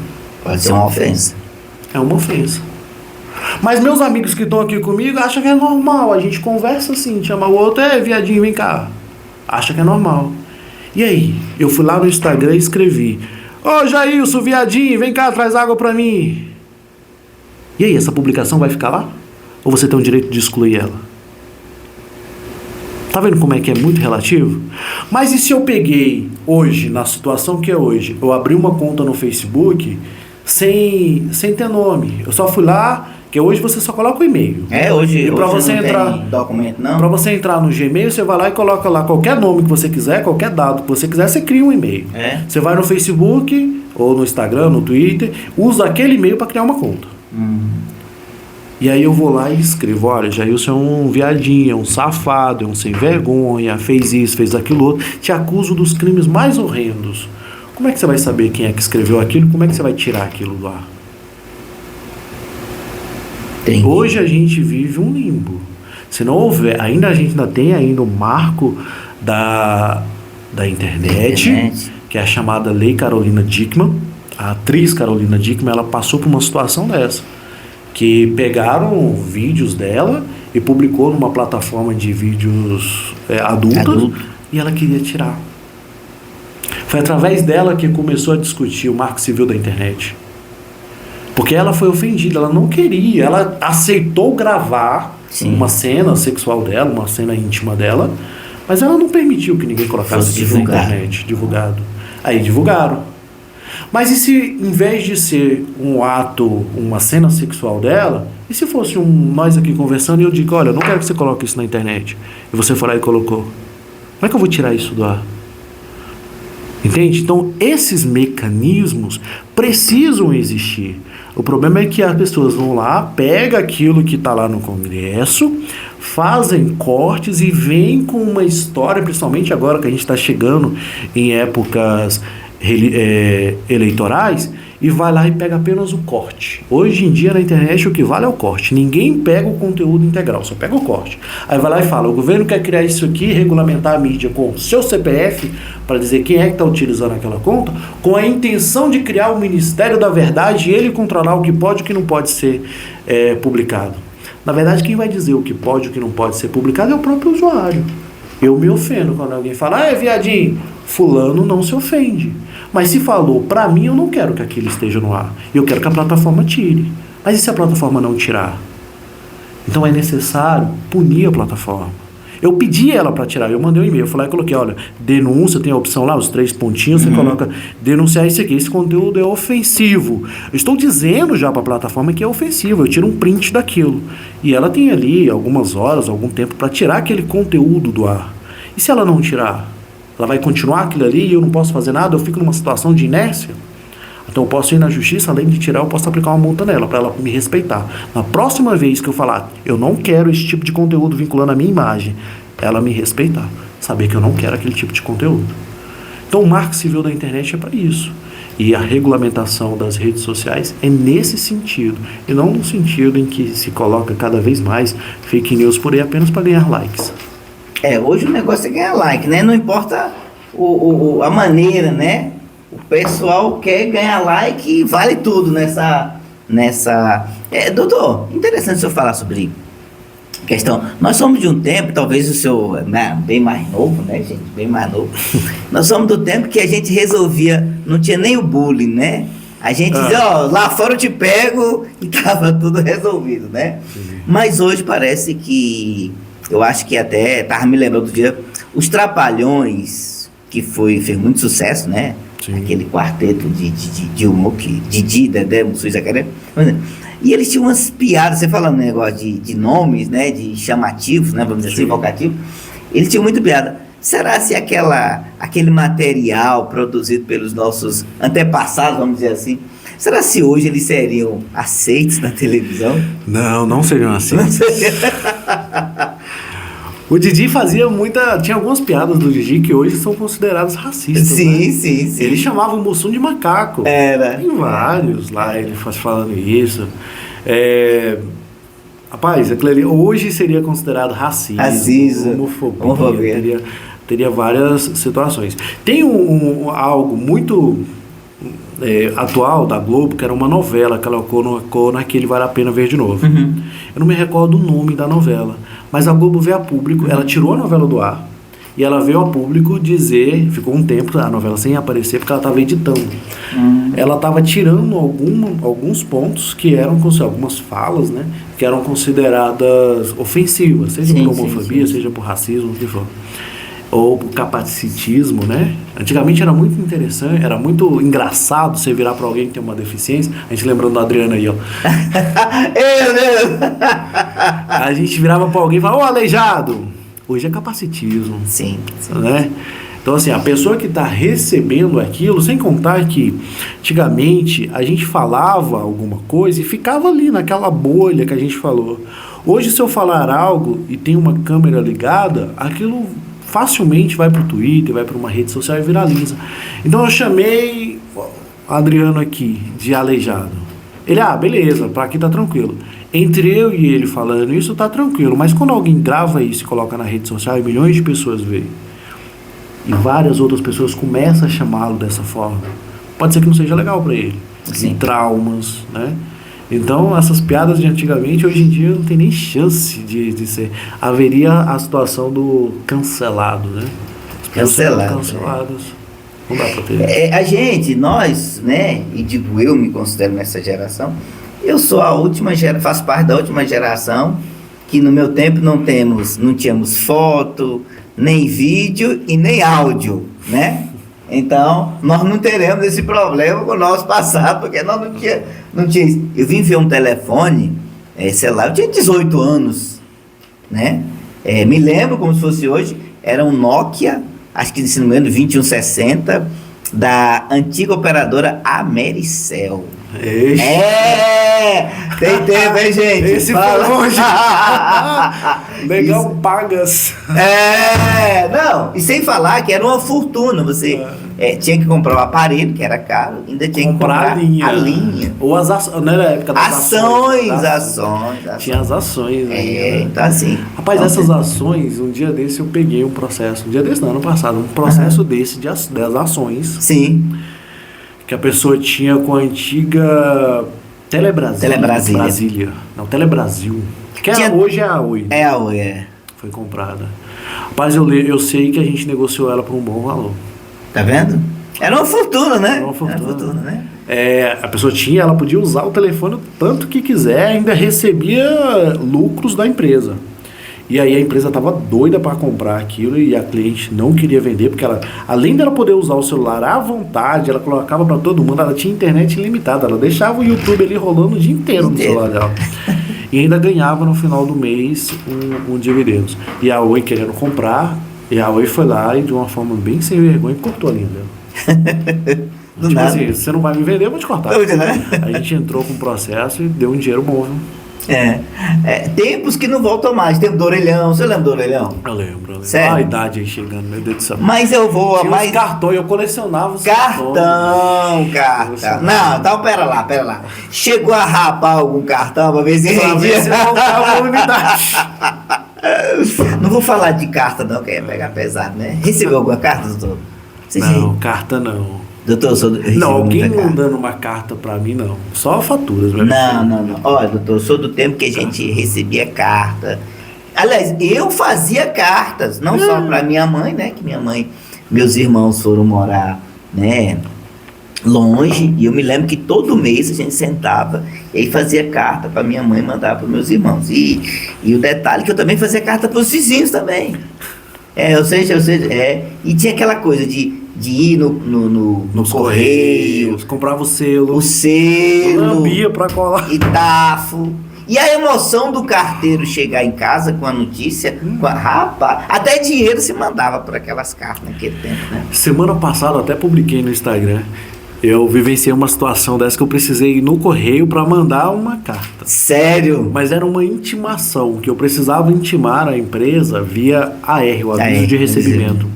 Pode ser uma ofensa. É uma ofensa. Mas meus amigos que estão aqui comigo acham que é normal, a gente conversa assim, chama o outro, viadinho, vem cá. Acha que é normal. E aí, eu fui lá no Instagram e escrevi, Jailson, viadinho, vem cá, traz água pra mim. E aí, essa publicação vai ficar lá? Ou você tem o direito de excluir ela? Tá vendo como é que é muito relativo? Mas e se eu peguei hoje, na situação que é hoje, eu abri uma conta no Facebook sem ter nome. Eu só fui lá, que hoje você só coloca o e-mail. Hoje, e para você não entrar, tem documento, não? Para você entrar no Gmail, você vai lá e coloca lá qualquer nome que você quiser, qualquer dado que você quiser, você cria um e-mail. Você vai no Facebook, ou no Instagram, no Twitter, usa aquele e-mail para criar uma conta. E aí eu vou lá e escrevo, olha, Jailson é um viadinho, é um safado, é um sem vergonha, fez isso, fez aquilo outro, te acuso dos crimes mais horrendos. Como é que você vai saber quem é que escreveu aquilo? Como é que você vai tirar aquilo lá? Hoje a gente vive um limbo. Se não houver, a gente ainda tem o marco da internet, que é a chamada Lei Carolina Dickmann. A atriz Carolina Dickmann, ela passou por uma situação dessa, que pegaram vídeos dela e publicou numa plataforma de vídeos adultos, e ela queria tirar. Foi através dela que começou a discutir o marco civil da internet. Porque ela foi ofendida, ela não queria, ela aceitou gravar uma cena sexual dela, uma cena íntima dela, mas ela não permitiu que ninguém colocasse isso na internet, divulgado. Aí divulgaram. Mas e se, em vez de ser um ato, uma cena sexual dela, e se fosse nós aqui conversando e eu digo, olha, eu não quero que você coloque isso na internet, e você for lá e colocou, como é que eu vou tirar isso do ar? Entende? Então, esses mecanismos precisam existir. O problema é que as pessoas vão lá, pegam aquilo que está lá no Congresso, fazem cortes e vêm com uma história, principalmente agora que a gente está chegando em épocas eleitorais, e vai lá e pega apenas o corte. Hoje em dia na internet o que vale é o corte. Ninguém pega o conteúdo integral, só pega o corte. Aí vai lá e fala, o governo quer criar isso aqui, regulamentar a mídia com o seu CPF, para dizer quem é que está utilizando aquela conta, com a intenção de criar o Ministério da Verdade e ele controlar o que pode e o que não pode ser publicado. Na verdade, quem vai dizer o que pode e o que não pode ser publicado é o próprio usuário. Eu me ofendo quando alguém fala, viadinho, fulano não se ofende. Mas se falou pra mim, eu não quero que aquilo esteja no ar. Eu quero que a plataforma tire. Mas e se a plataforma não tirar? Então é necessário punir a plataforma. Eu pedi ela para tirar, eu mandei um e-mail, eu falei, coloquei, olha, denúncia, tem a opção lá, os 3 pontinhos, você coloca, denunciar isso aqui, esse conteúdo é ofensivo. Eu estou dizendo já para a plataforma que é ofensivo, eu tiro um print daquilo. E ela tem ali algumas horas, algum tempo para tirar aquele conteúdo do ar. E se ela não tirar? Ela vai continuar aquilo ali e eu não posso fazer nada, eu fico numa situação de inércia? Então eu posso ir na justiça, além de tirar, eu posso aplicar uma multa nela, para ela me respeitar. Na próxima vez que eu falar, eu não quero esse tipo de conteúdo vinculando a minha imagem, ela me respeitar, saber que eu não quero aquele tipo de conteúdo. Então o marco civil da internet é para isso. E a regulamentação das redes sociais é nesse sentido, e não no sentido em que se coloca cada vez mais fake news por aí apenas para ganhar likes. Hoje o negócio é ganhar like, né? Não importa a maneira, né? O pessoal quer ganhar like e vale tudo nessa... doutor, interessante o senhor falar sobre questão. Nós somos de um tempo, talvez o senhor bem mais novo, né, gente? Bem mais novo. Nós somos do tempo que a gente resolvia, não tinha nem o bullying, né? A gente dizia, lá fora eu te pego e tava tudo resolvido, né? Mas hoje parece que... Eu acho que até, estava me lembrando do dia, os Trapalhões, que fez muito sucesso, né? Sim. Aquele quarteto de humor, Didi, Dedé, Mussum e Jacaré. E eles tinham umas piadas, você falando negócio de nomes, né? De chamativos, né? Vamos dizer assim, vocativos. Eles tinham muito piada. Será se aquele material produzido pelos nossos antepassados, vamos dizer assim, será se hoje eles seriam aceitos na televisão? Não seriam aceitos. O Didi tinha algumas piadas do Didi que hoje são consideradas racistas. Sim, né? sim. Ele chamava o Mussum de macaco. Era. Tem vários lá, ele falando isso. Rapaz, aquilo ali hoje seria considerado racismo, homofobia. Teria várias situações. Tem algo muito atual da Globo, que era uma novela que ela colocou naquele Vale a Pena Ver de Novo. Eu não me recordo o nome da novela, mas a Globo veio a público, ela tirou a novela do ar e ela veio a público dizer, ficou um tempo a novela sem aparecer porque ela estava editando. Ela estava tirando alguns pontos que eram, algumas falas, né, que eram consideradas ofensivas, seja por homofobia, seja por racismo, o que for. Ou por capacitismo, né? Antigamente era muito interessante, era muito engraçado você virar para alguém que tem uma deficiência. A gente lembrando da Adriana aí, ó. A gente virava para alguém e falava, aleijado. Hoje é capacitismo. Sim. Né? Então, assim, a pessoa que está recebendo aquilo, sem contar que antigamente a gente falava alguma coisa e ficava ali naquela bolha que a gente falou. Hoje, se eu falar algo e tem uma câmera ligada, aquilo facilmente vai para o Twitter, vai para uma rede social e viraliza. Então eu chamei o Adriano aqui de aleijado. Ele, beleza, para aqui tá tranquilo. Entre eu e ele falando isso tá tranquilo, mas quando alguém grava isso e coloca na rede social e milhões de pessoas veem, e várias outras pessoas começam a chamá-lo dessa forma, pode ser que não seja legal para ele. Sim. Traumas, né? Então, essas piadas de antigamente, hoje em dia, não tem nem chance de ser. Haveria a situação do cancelado, né? Cancelados. Não dá pra ter. Nós, né? E digo eu, me considero nessa geração. Eu sou a última geração, faço parte da última geração que no meu tempo não tínhamos foto, nem vídeo e nem áudio, né? Então, nós não teremos esse problema com o nosso passado, porque nós não tinha. Eu vim ver um telefone, celular, eu tinha 18 anos, né? Me lembro como se fosse hoje, era um Nokia, acho que se não me engano, 2160, da antiga operadora Americel. Tem tempo, hein, gente? Esse foi longe. Legal, isso. Pagas. Não, e sem falar que era uma fortuna você tinha que comprar o aparelho, que era caro, ainda tinha que comprar a linha. Ou as ações, não era a época das ações. Tinha as ações. Né? Então assim... Rapaz, essas ações, um dia desse eu peguei um processo, ano passado, um processo desse das ações. Sim. Que a pessoa tinha com a antiga Telebrasília. Não, Telebrasil. Que hoje é a Oi. É a Oi, Foi comprada. Rapaz, eu sei que a gente negociou ela por um bom valor. Tá vendo? Era uma fortuna, né? Era uma fortuna, né? A pessoa ela podia usar o telefone o tanto que quiser, ainda recebia lucros da empresa. E aí a empresa estava doida para comprar aquilo e a cliente não queria vender, porque ela, além dela poder usar o celular à vontade, ela colocava para todo mundo, ela tinha internet ilimitada, ela deixava o YouTube ali rolando o dia inteiro no celular dela. E ainda ganhava no final do mês um dividendos. E a Oi querendo comprar, e a Oi foi lá e de uma forma bem sem vergonha cortou a linha dela. Tipo assim, você não vai me vender, eu vou te cortar. A gente entrou com o processo e deu um dinheiro bom, viu? Tempos que não voltam mais. Tempo do orelhão, você lembra do orelhão? Eu lembro. Sério? A idade aí chegando, meu Deus do céu. Mas eu vou... Tinha os cartões, eu colecionava os cartão. Não, então pera lá. Chegou a rapar algum cartão pra ver se rendia? Se voltava a unidade. Não vou falar de carta não, que ia pegar pesado, né? Recebeu alguma carta, doutor? Não, carta não. Doutor, não, alguém mandando uma carta pra mim, não. Só faturas. Não. Olha, doutor, eu sou do tempo que a gente recebia carta. Aliás, eu fazia cartas, não só pra minha mãe, né? Que meus irmãos foram morar, né? Longe. E eu me lembro que todo mês a gente sentava e aí fazia carta pra minha mãe mandar pros meus irmãos. E o detalhe que eu também fazia carta pros vizinhos também. E tinha aquela coisa de ir nos correios, comprava o selo, lambia pra colar, e tafo. E a emoção do carteiro chegar em casa com a notícia, rapaz, até dinheiro se mandava por aquelas cartas naquele tempo, né? Semana passada eu até publiquei no Instagram. Eu vivenciei uma situação dessa que eu precisei ir no correio para mandar uma carta. Sério? Mas era uma intimação, que eu precisava intimar a empresa via AR, o aviso de recebimento.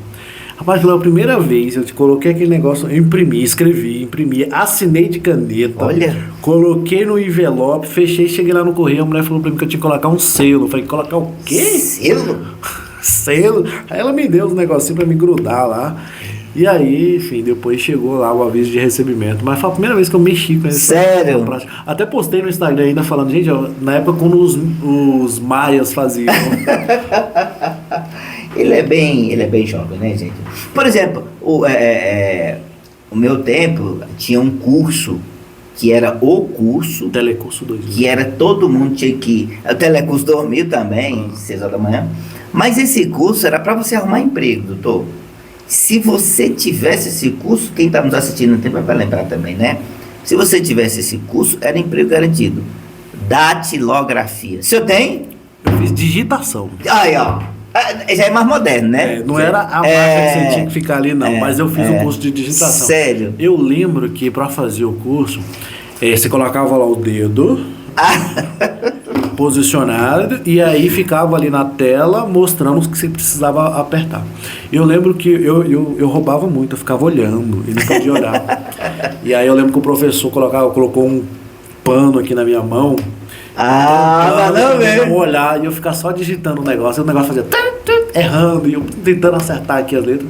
Rapaz, pela primeira vez eu te coloquei aquele negócio, eu imprimi, assinei de caneta. Olha. Coloquei no envelope, fechei, cheguei lá no correio, a mulher falou pra mim que eu tinha que colocar um selo. Eu falei, colocar o quê? Selo? Selo. Aí ela me deu uns negocinhos pra me grudar lá. E aí, enfim, depois chegou lá o aviso de recebimento. Mas foi a primeira vez que eu mexi com isso. Sério? Até postei no Instagram ainda falando, gente, ó, na época quando os maias faziam. Ele é bem jovem, né, gente? Por exemplo, o meu tempo tinha um curso que era o curso... Telecurso 2. Que era todo mundo tinha que... O Telecurso 2000 também, 6 horas da manhã. Mas esse curso era para você arrumar emprego, doutor. Se você tivesse esse curso, quem está nos assistindo não tem para lembrar também, né? Se você tivesse esse curso, era emprego garantido. Datilografia. O senhor tem? Eu fiz digitação. Aí, ó. Já é mais moderno, né? Não era a marca que você tinha que ficar ali, não. Mas eu fiz o curso de digitação. Sério? Eu lembro que para fazer o curso, você colocava lá o dedo... posicionado, e aí ficava ali na tela mostrando o que você precisava apertar. Eu lembro que eu roubava muito, eu ficava olhando e não podia olhar. E aí eu lembro que o professor colocou um pano aqui na minha mão. Não mesmo. Olhar e eu ficar só digitando o negócio fazia errando e eu tentando acertar aqui as letras.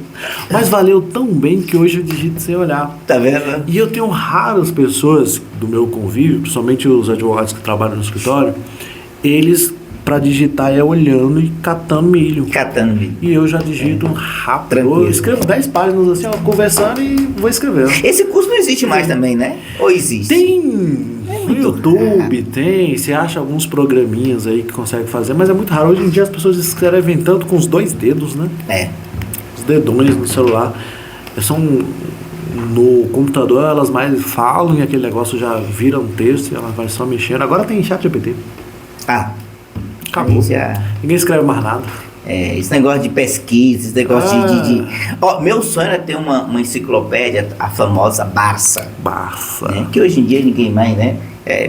Mas valeu tão bem que hoje eu digito sem olhar. Tá vendo? E eu tenho raras pessoas do meu convívio, principalmente os advogados que trabalham no escritório, eles, para digitar, é olhando e catando milho. E eu já digito rápido. Tranquilo. Eu escrevo 10 páginas assim, ó, conversando e vou escrevendo. Esse curso não existe mais também, né? Ou existe? Tem no YouTube, tem. Você acha alguns programinhas aí que consegue fazer, mas é muito raro. Hoje em dia as pessoas escrevem tanto com os 2 dedos, né? Os dedões no celular. No computador elas mais falam e aquele negócio já vira um texto e ela vai só mexendo. Agora tem ChatGPT. Acabou. Ninguém escreve mais nada. Esse negócio de pesquisa, esse negócio de... meu sonho era ter uma enciclopédia, a famosa Barça. Né? Que hoje em dia ninguém mais, né?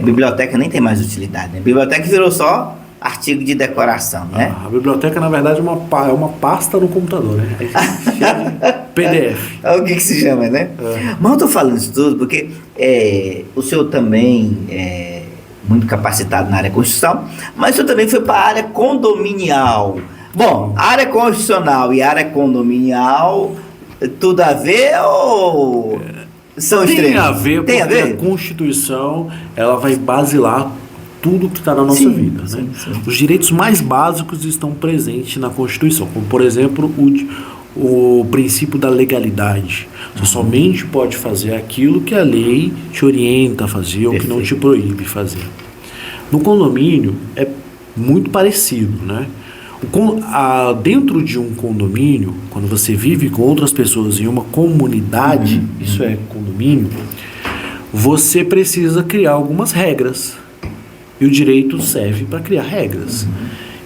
Biblioteca nem tem mais utilidade, né? Biblioteca virou só artigo de decoração, né? A biblioteca, na verdade, é uma pasta no computador, né? PDF. É o que se chama, né? Mas eu tô falando isso tudo porque o senhor também é muito capacitado na área constitucional, mas o senhor também foi para a área condominial. Bom, área constitucional e área condominial, tudo a ver ou são extremos? Tem a ver, porque a Constituição ela vai basilar tudo que está na nossa vida. Né? Sim. Os direitos mais básicos estão presentes na Constituição, como, por exemplo, o princípio da legalidade. Você somente pode fazer aquilo que a lei te orienta a fazer ou que não te proíbe fazer. No condomínio é muito parecido, né? Dentro de um condomínio, quando você vive com outras pessoas em uma comunidade, isso é condomínio, você precisa criar algumas regras. E o direito serve para criar regras.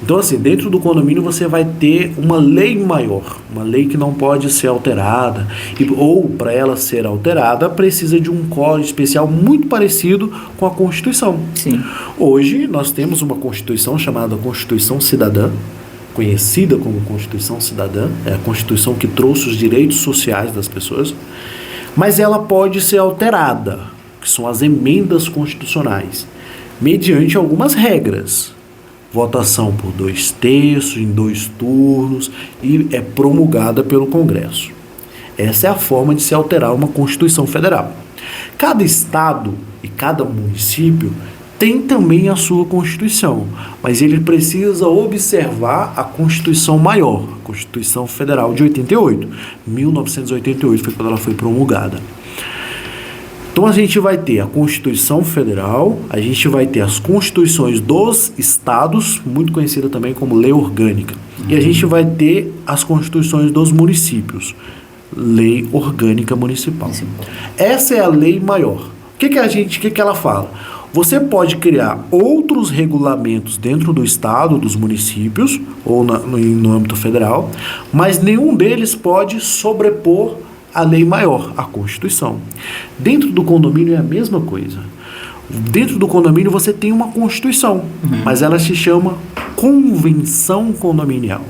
Então, assim, dentro do condomínio você vai ter uma lei maior, uma lei que não pode ser alterada, ou para ela ser alterada precisa de um código especial muito parecido com a Constituição. Sim. Hoje nós temos uma Constituição chamada Constituição Cidadã, conhecida como Constituição Cidadã, é a Constituição que trouxe os direitos sociais das pessoas, mas ela pode ser alterada, que são as emendas constitucionais, mediante algumas regras. Votação por 2/3, em 2 turnos, e é promulgada pelo Congresso. Essa é a forma de se alterar uma Constituição Federal. Cada estado e cada município tem também a sua Constituição, mas ele precisa observar a Constituição maior, a Constituição Federal de 88. 1988 foi quando ela foi promulgada. Então a gente vai ter a Constituição Federal, a gente vai ter as Constituições dos Estados, muito conhecida também como Lei Orgânica, e a gente vai ter as Constituições dos municípios, Lei Orgânica Municipal. Essa é a lei maior. O que ela fala? Você pode criar outros regulamentos dentro do Estado, dos municípios, ou no âmbito federal, mas nenhum deles pode sobrepor a lei maior, a Constituição. Dentro do condomínio é a mesma coisa. Dentro do condomínio você tem uma Constituição, mas ela se chama Convenção Condominial.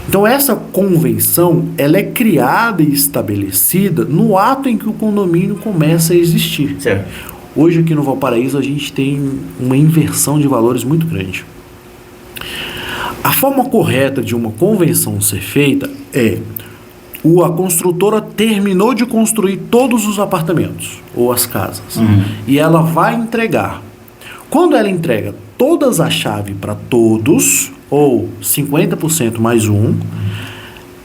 Então essa convenção, ela é criada e estabelecida no ato em que o condomínio começa a existir. Certo. Hoje aqui no Valparaíso a gente tem uma inversão de valores muito grande. A forma correta de uma convenção ser feita é: a construtora terminou de construir todos os apartamentos ou as casas e ela vai entregar. Quando ela entrega todas as chaves para todos, ou 50% mais um,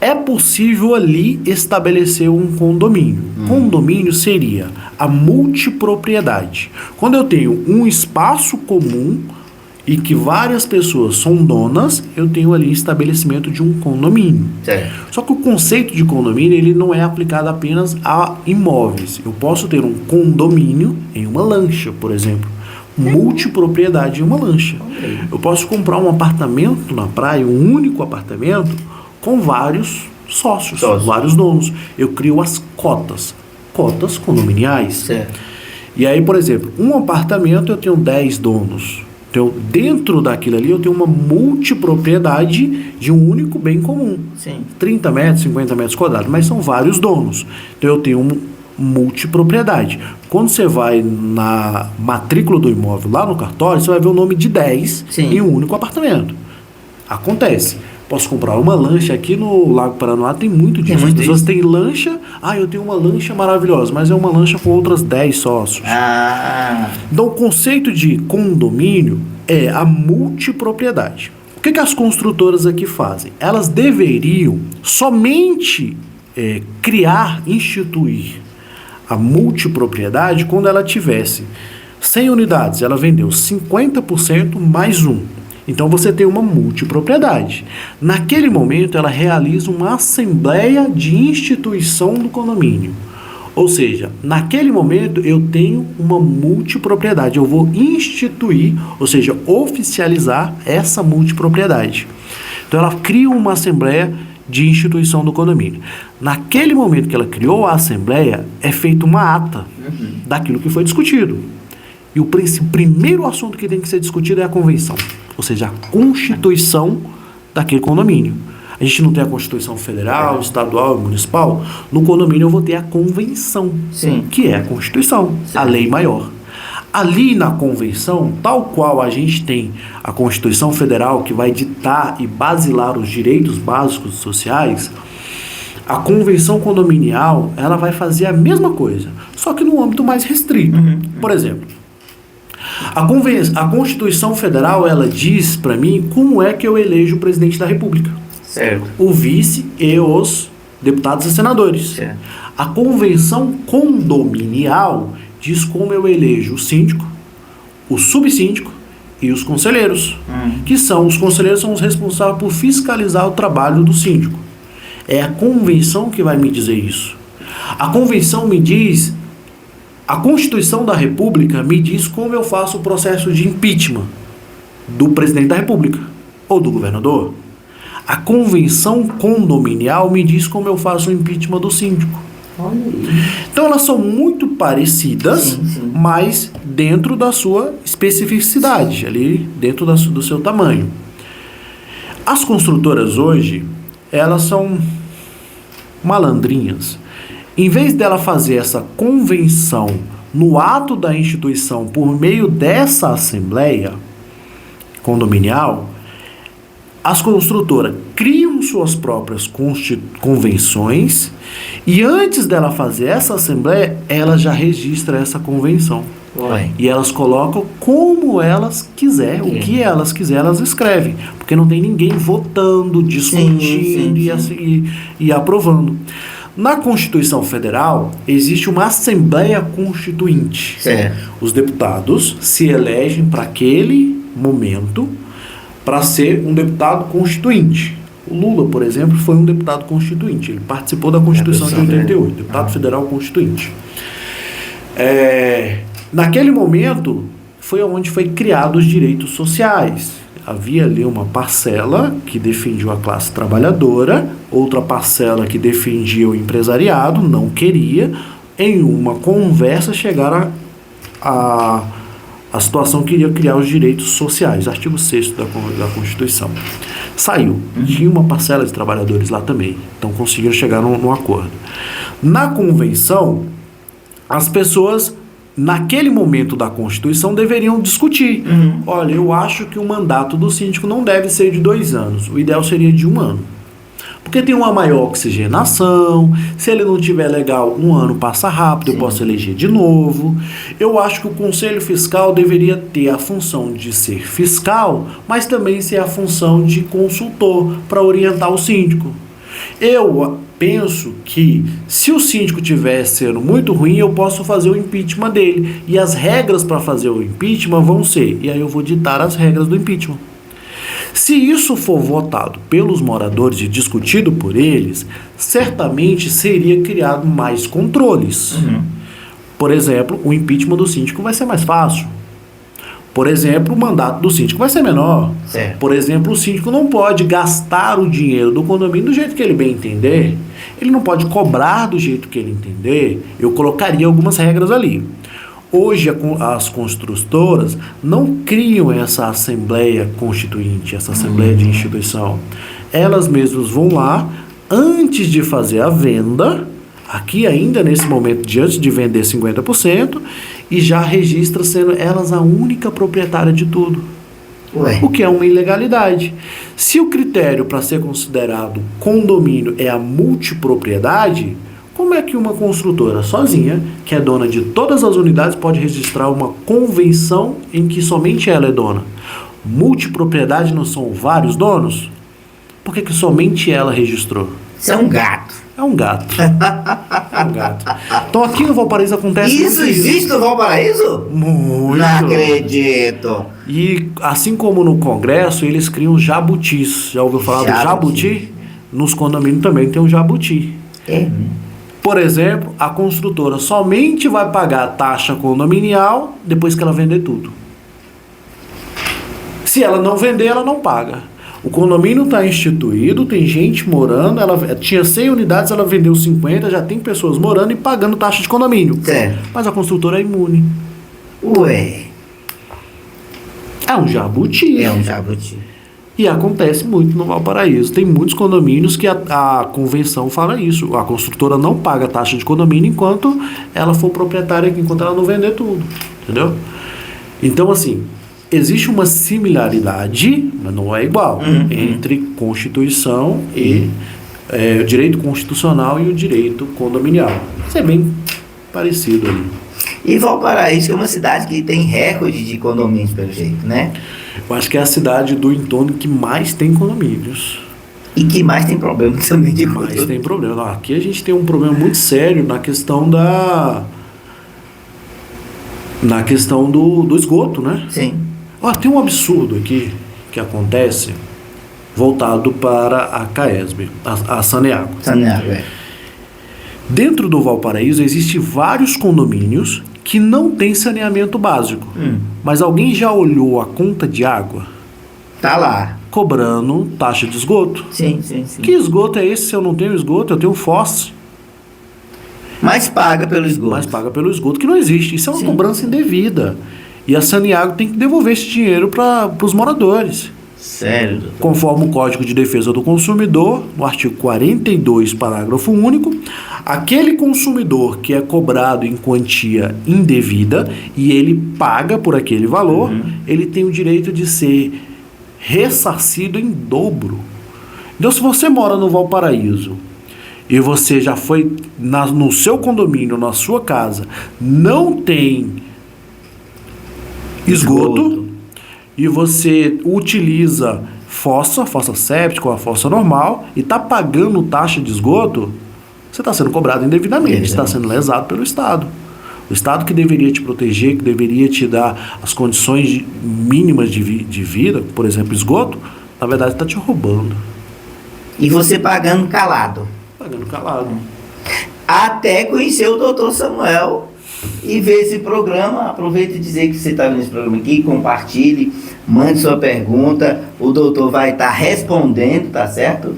é possível ali estabelecer um condomínio. Condomínio seria a multipropriedade. Quando eu tenho um espaço comum e que várias pessoas são donas, eu tenho ali estabelecimento de um condomínio. Certo. Só que o conceito de condomínio ele não é aplicado apenas a imóveis. Eu posso ter um condomínio em uma lancha, por exemplo. Multipropriedade em uma lancha. Eu posso comprar um apartamento na praia, um único apartamento, com vários sócios, vários donos. Eu crio as cotas condominiais. Certo. E aí, por exemplo, um apartamento eu tenho 10 donos. Então, dentro daquilo ali, eu tenho uma multipropriedade de um único bem comum. Sim. 30 metros, 50 metros quadrados, mas são vários donos. Então, eu tenho multipropriedade. Quando você vai na matrícula do imóvel lá no cartório, você vai ver o nome de 10 em um único apartamento. Acontece. Posso comprar uma lancha aqui no Lago Paranoá, tem muito disso. As pessoas têm lancha, eu tenho uma lancha maravilhosa, mas é uma lancha com outras 10 sócios. Então o conceito de condomínio é a multipropriedade. O que as construtoras aqui fazem? Elas deveriam somente instituir a multipropriedade quando ela tivesse 100 unidades, ela vendeu 50% mais um. Então você tem uma multipropriedade. Naquele momento ela realiza uma assembleia de instituição do condomínio. Ou seja, naquele momento eu tenho uma multipropriedade. Eu vou instituir, ou seja, oficializar essa multipropriedade. Então ela cria uma assembleia de instituição do condomínio. Naquele momento que ela criou a assembleia, é feita uma ata daquilo que foi discutido. E o primeiro assunto que tem que ser discutido é a convenção, ou seja, a constituição daquele condomínio. A gente não tem a Constituição Federal, Estadual e Municipal. No condomínio eu vou ter a convenção, Sim. que é a Constituição, a lei maior. Ali na convenção, tal qual a gente tem a Constituição Federal, que vai ditar e basilar os direitos básicos sociais, a convenção condominial, ela vai fazer a mesma coisa, só que num âmbito mais restrito. Por exemplo, a Constituição Federal, ela diz para mim como é que eu elejo o presidente da República, Certo. o vice e os deputados e senadores. Certo. A convenção condominial diz como eu elejo o síndico, o subsíndico e os conselheiros, que são, os conselheiros são os responsáveis por fiscalizar o trabalho do síndico. É a convenção que vai me dizer isso. A convenção me diz, a Constituição da República me diz como eu faço o processo de impeachment do presidente da República ou do governador. A convenção condominial me diz como eu faço o impeachment do síndico. Olha aí. Então elas são muito parecidas, Sim. mas dentro da sua especificidade, ali dentro do seu tamanho. As construtoras hoje, elas são malandrinhas. Em vez dela fazer essa convenção no ato da instituição por meio dessa assembleia condominial, as construtoras criam suas próprias convenções e antes dela fazer essa assembleia, ela já registra essa convenção. Ué. E elas colocam como elas quiserem, o que elas quiserem, elas escrevem. Porque não tem ninguém votando, discutindo e aprovando. Na Constituição Federal, existe uma Assembleia Constituinte. Certo. Os deputados se elegem para aquele momento para ser um deputado constituinte. O Lula, por exemplo, foi um deputado constituinte. Ele participou da Constituição de 88, deputado federal constituinte. Naquele momento, foi onde foi criados os direitos sociais. Havia ali uma parcela que defendia a classe trabalhadora, outra parcela que defendia o empresariado, não queria. Em uma conversa, chegaram a situação que iria criar os direitos sociais, artigo 6º da Constituição. Saiu. Tinha uma parcela de trabalhadores lá também. Então conseguiram chegar num acordo. Na convenção, as pessoas, naquele momento da Constituição, deveriam discutir. Olha, eu acho que o mandato do síndico não deve ser de 2 anos. O ideal seria de 1 ano. Porque tem uma maior oxigenação. Se ele não tiver legal, 1 ano passa rápido, eu posso eleger de novo. Eu acho que o Conselho Fiscal deveria ter a função de ser fiscal, mas também ser a função de consultor para orientar o síndico. Eu penso que se o síndico estiver sendo muito ruim, eu posso fazer o impeachment dele. E as regras para fazer o impeachment vão ser, e aí eu vou ditar as regras do impeachment. Se isso for votado pelos moradores e discutido por eles, certamente seria criado mais controles. Por exemplo, o impeachment do síndico vai ser mais fácil. Por exemplo, o mandato do síndico vai ser menor. Certo. Por exemplo, o síndico não pode gastar o dinheiro do condomínio do jeito que ele bem entender. Ele não pode cobrar do jeito que ele entender. Eu colocaria algumas regras ali. Hoje as construtoras não criam essa assembleia constituinte, essa assembleia de instituição. Elas mesmas vão lá, antes de fazer a venda, aqui ainda nesse momento, diante de vender 50%, e já registra sendo elas a única proprietária de tudo. Ué. O que é uma ilegalidade. Se o critério para ser considerado condomínio é a multipropriedade, como é que uma construtora sozinha, que é dona de todas as unidades, pode registrar uma convenção em que somente ela é dona? Multipropriedade não são vários donos? Por que somente ela registrou? Isso é um gato. É um gato. É um gato. Então aqui no Valparaíso acontece Isso muito existe no Valparaíso? Muito. Não acredito. E assim como no Congresso, eles criam jabutis. Já ouviu falar do jabuti? Nos condomínios também tem um jabuti. Por exemplo, a construtora somente vai pagar a taxa condominial depois que ela vender tudo. Se ela não vender, ela não paga. O condomínio está instituído, tem gente morando, ela tinha 100 unidades, ela vendeu 50, já tem pessoas morando e pagando taxa de condomínio. Certo. Mas a construtora é imune. Ué. É um jabuti. É um jabuti. E acontece muito no Valparaíso. Tem muitos condomínios que a convenção fala isso. A construtora não paga taxa de condomínio enquanto ela for proprietária, enquanto ela não vender tudo. Entendeu? Então, assim, existe uma similaridade, mas não é igual, entre Constituição e o direito constitucional e o direito condominial. Isso é bem parecido ali. E Valparaíso é uma cidade que tem recorde de condomínios, pelo jeito, né? Eu acho que é a cidade do entorno que mais tem condomínios. E que mais tem problema também de Mais condomínio. tem problema. Aqui a gente tem um problema muito sério na questão do esgoto, né? Sim. Tem um absurdo aqui que acontece voltado para a CAESB, a Saneago. Saneago, é. Dentro do Valparaíso existem vários condomínios que não têm saneamento básico. Mas alguém já olhou a conta de água? Tá lá. Cobrando taxa de esgoto. Sim. Que esgoto é esse se eu não tenho esgoto? Eu tenho fossa. Mas paga pelo esgoto. Mas paga pelo esgoto, que não existe. Isso é uma Sim. cobrança indevida. E a Saneago tem que devolver esse dinheiro para os moradores. Sério, doutor? Conforme o Código de Defesa do Consumidor, no artigo 42, parágrafo único, aquele consumidor que é cobrado em quantia indevida e ele paga por aquele valor, ele tem o direito de ser ressarcido em dobro. Então, se você mora no Valparaíso e você já foi no seu condomínio, na sua casa, não tem esgoto. E você utiliza fossa séptica ou a fossa normal e está pagando taxa de esgoto, você está sendo cobrado indevidamente, está sendo lesado pelo Estado. O Estado que deveria te proteger, que deveria te dar as condições mínimas de vida, por exemplo, esgoto, na verdade está te roubando. E você pagando calado. Pagando calado. Até conhecer o doutor Samuel e ver esse programa. Aproveita e dizer que você está vendo esse programa aqui, compartilhe, mande sua pergunta, o doutor vai estar respondendo, tá certo?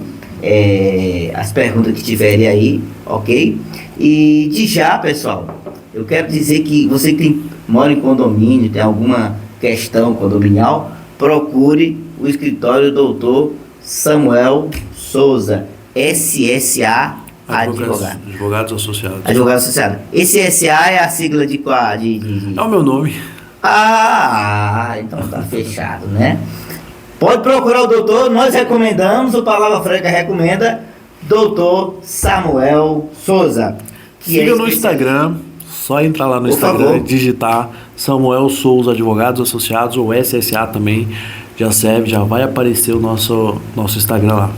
As perguntas que tiverem aí, ok? E de já, pessoal, eu quero dizer que você que mora em condomínio, tem alguma questão condominial, procure o escritório do doutor Samuel Souza, SSA Advogados Associados. Advogados Associados. Esse SA é a sigla de qual? É o meu nome. Então tá fechado, né? Pode procurar o doutor, nós recomendamos, o Palavra Franca recomenda, doutor Samuel Souza. Siga no Instagram, só entrar lá no Instagram e digitar Samuel Souza Advogados Associados ou SSA também, já serve, já vai aparecer o nosso Instagram lá.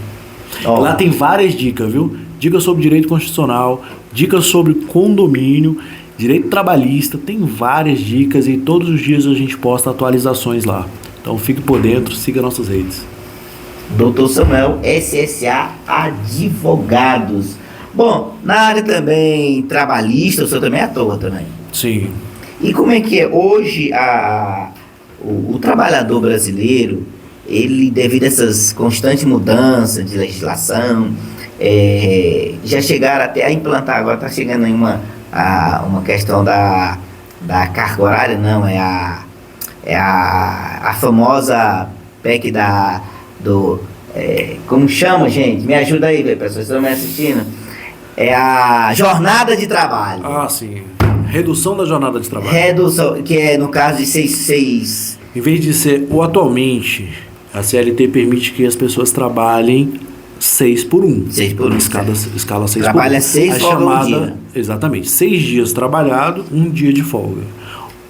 Lá tem várias dicas, viu? Dicas sobre direito constitucional, dicas sobre condomínio, direito trabalhista, tem várias dicas e todos os dias a gente posta atualizações lá. Então fique por dentro, siga nossas redes. Doutor Samuel, SSA Advogados. Bom, na área também trabalhista, o senhor também atua também. Sim. E como é que é hoje o trabalhador brasileiro, ele, devido a essas constantes mudanças de legislação, já chegaram até a implantar, agora está chegando aí uma questão da carga horária, não, é a famosa PEC como chama, gente? Me ajuda aí, pessoas, vocês estão me assistindo? É a jornada de trabalho. Sim. Redução da jornada de trabalho. Redução, que é no caso de 6. Em vez de ser atualmente, a CLT permite que as pessoas trabalhem 6 por 1. 6 por 1. Escala 6 por 1. Trabalha 6, folga um dia. Exatamente. 6 dias trabalhado, 1 dia de folga.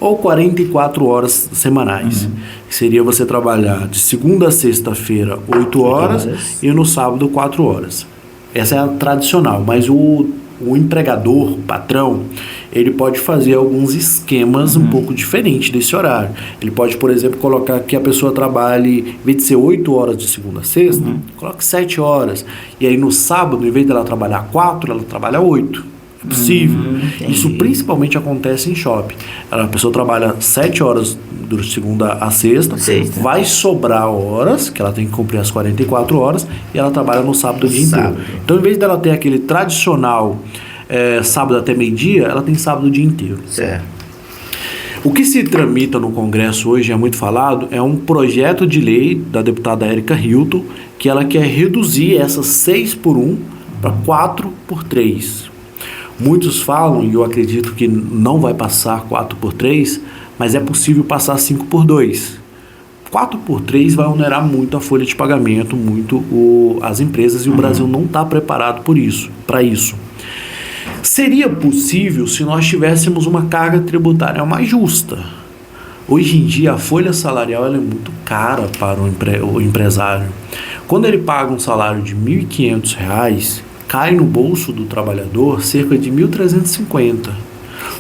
Ou 44 horas semanais. Que seria você trabalhar de segunda a sexta-feira 8 horas e no sábado 4 horas. Essa é a tradicional, mas o empregador, o patrão, ele pode fazer alguns esquemas um pouco diferentes desse horário. Ele pode, por exemplo, colocar que a pessoa trabalhe, em vez de ser 8 horas de segunda a sexta, coloque 7 horas. E aí no sábado, em vez dela trabalhar 4, ela trabalha 8. É possível. Isso principalmente acontece em shopping. A pessoa trabalha 7 horas de segunda a sexta, vai sobrar horas, que ela tem que cumprir as 44 horas, e ela trabalha no sábado o dia inteiro. Então, em vez dela ter aquele tradicional sábado até meio-dia, ela tem sábado o dia inteiro. Certo. O que se tramita no Congresso hoje, é muito falado, é um projeto de lei da deputada Érica Hilton, que ela quer reduzir essas 6 por 1 para 4 por 3. Muitos falam, e eu acredito que não vai passar 4 por 3, mas é possível passar 5 por 2. 4 por 3 vai onerar muito a folha de pagamento, muito as empresas, e o Brasil não está preparado para isso. Seria possível se nós tivéssemos uma carga tributária mais justa. Hoje em dia a folha salarial ela é muito cara para o empresário. Quando ele paga um salário de R$ 1.500, cai no bolso do trabalhador cerca de R$ 1.350.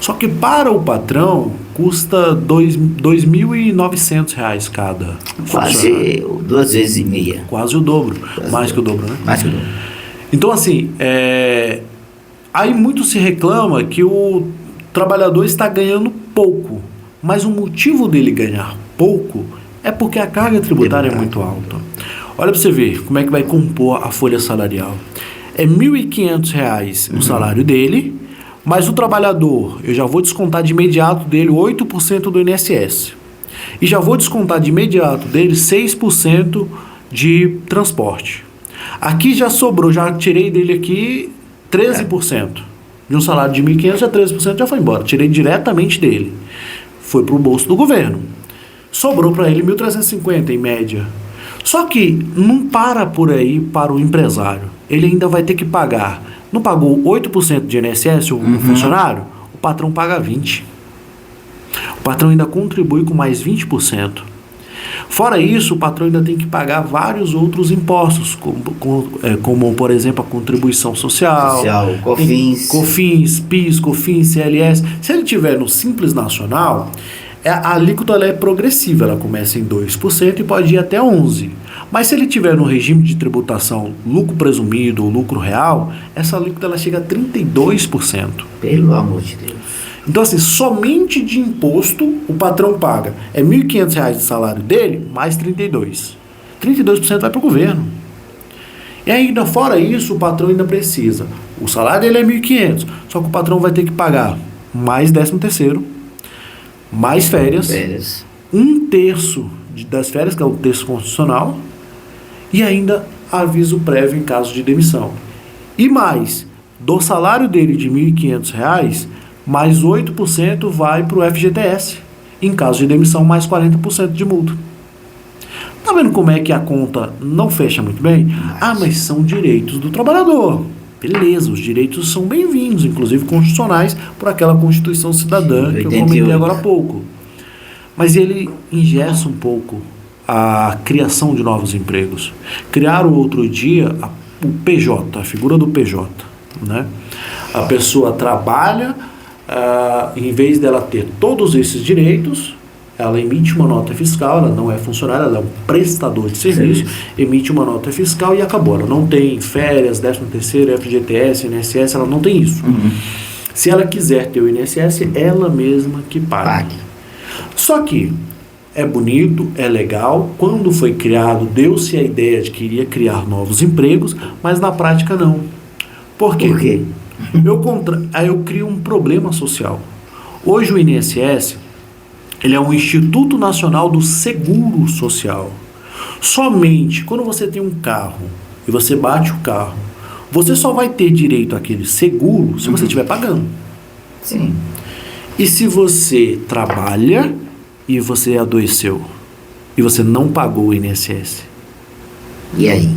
Só que para o patrão custa R$ 2.900 cada. Quase 2 vezes e meia. Quase o dobro. Mais que o dobro, né? Mais que o dobro. Então, assim, aí muito se reclama que o trabalhador está ganhando pouco. Mas o motivo dele ganhar pouco é porque a carga tributária é muito alta. Olha para você ver como é que vai compor a folha salarial. É R$ 1.500 o salário dele, mas o trabalhador, eu já vou descontar de imediato dele 8% do INSS. E já vou descontar de imediato dele 6% de transporte. Aqui já sobrou, já tirei dele aqui 13%. De um salário de 1.500, já 13% já foi embora. Tirei diretamente dele. Foi para o bolso do governo. Sobrou para ele 1.350 em média. Só que não para por aí para o empresário. Ele ainda vai ter que pagar. Não pagou 8% de INSS o funcionário? O patrão paga 20%. O patrão ainda contribui com mais 20%. Fora isso, o patrão ainda tem que pagar vários outros impostos, como por exemplo, a contribuição social, COFINS, PIS, COFINS, CLS. Se ele tiver no Simples Nacional, a alíquota ela é progressiva, ela começa em 2% e pode ir até 11%. Mas se ele tiver no regime de tributação lucro presumido ou lucro real, essa alíquota ela chega a 32%. Pelo amor de Deus. Então, assim, somente de imposto o patrão paga. É R$ 1.500 de salário dele, mais 32%. 32% vai para o governo. E ainda, fora isso, o patrão ainda precisa. O salário dele é R$ 1.500, só que o patrão vai ter que pagar mais 13º, mais férias. 1/3 das férias, que é o terço constitucional, e ainda aviso prévio em caso de demissão. E mais, do salário dele de R$ 1.500, mais 8% vai para o FGTS. Em caso de demissão, mais 40% de multa. Tá vendo como é que a conta não fecha muito bem? Mas são direitos do trabalhador. Beleza, os direitos são bem-vindos, inclusive constitucionais, por aquela Constituição Cidadã que eu comentei agora há pouco. Mas ele engessa um pouco a criação de novos empregos. Criaram outro dia o PJ, a figura do PJ, né? A pessoa trabalha, em vez dela ter todos esses direitos, ela emite uma nota fiscal, ela não é funcionária, ela é um prestador de serviço, emite uma nota fiscal e acabou. Ela não tem férias, 13º, FGTS, INSS, ela não tem isso. Se ela quiser ter o INSS, ela mesma que pague. Só que é bonito, é legal, quando foi criado, deu-se a ideia de que iria criar novos empregos, mas na prática não. Por quê? Por quê? Aí eu crio um problema social. Hoje o INSS, ele é um Instituto Nacional do Seguro Social. Somente quando você tem um carro e você bate o carro, você só vai ter direito àquele seguro se você estiver pagando. Sim. E se você trabalha e você adoeceu e você não pagou o INSS? E aí?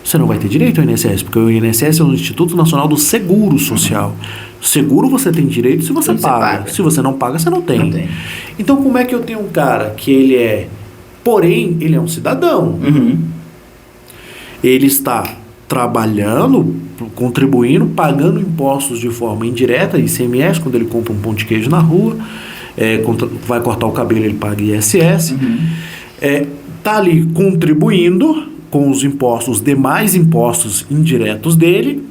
Você não vai ter direito ao INSS, porque o INSS é o Instituto Nacional do Seguro Social. Seguro você tem direito se você paga. Se você não paga, você não tem. Então, como é que eu tenho um cara que ele é... Porém, ele é um cidadão. Ele está trabalhando, contribuindo, pagando impostos de forma indireta, ICMS, quando ele compra um pão de queijo na rua, vai cortar o cabelo, ele paga ISS. Está ali contribuindo com os impostos, demais impostos indiretos dele,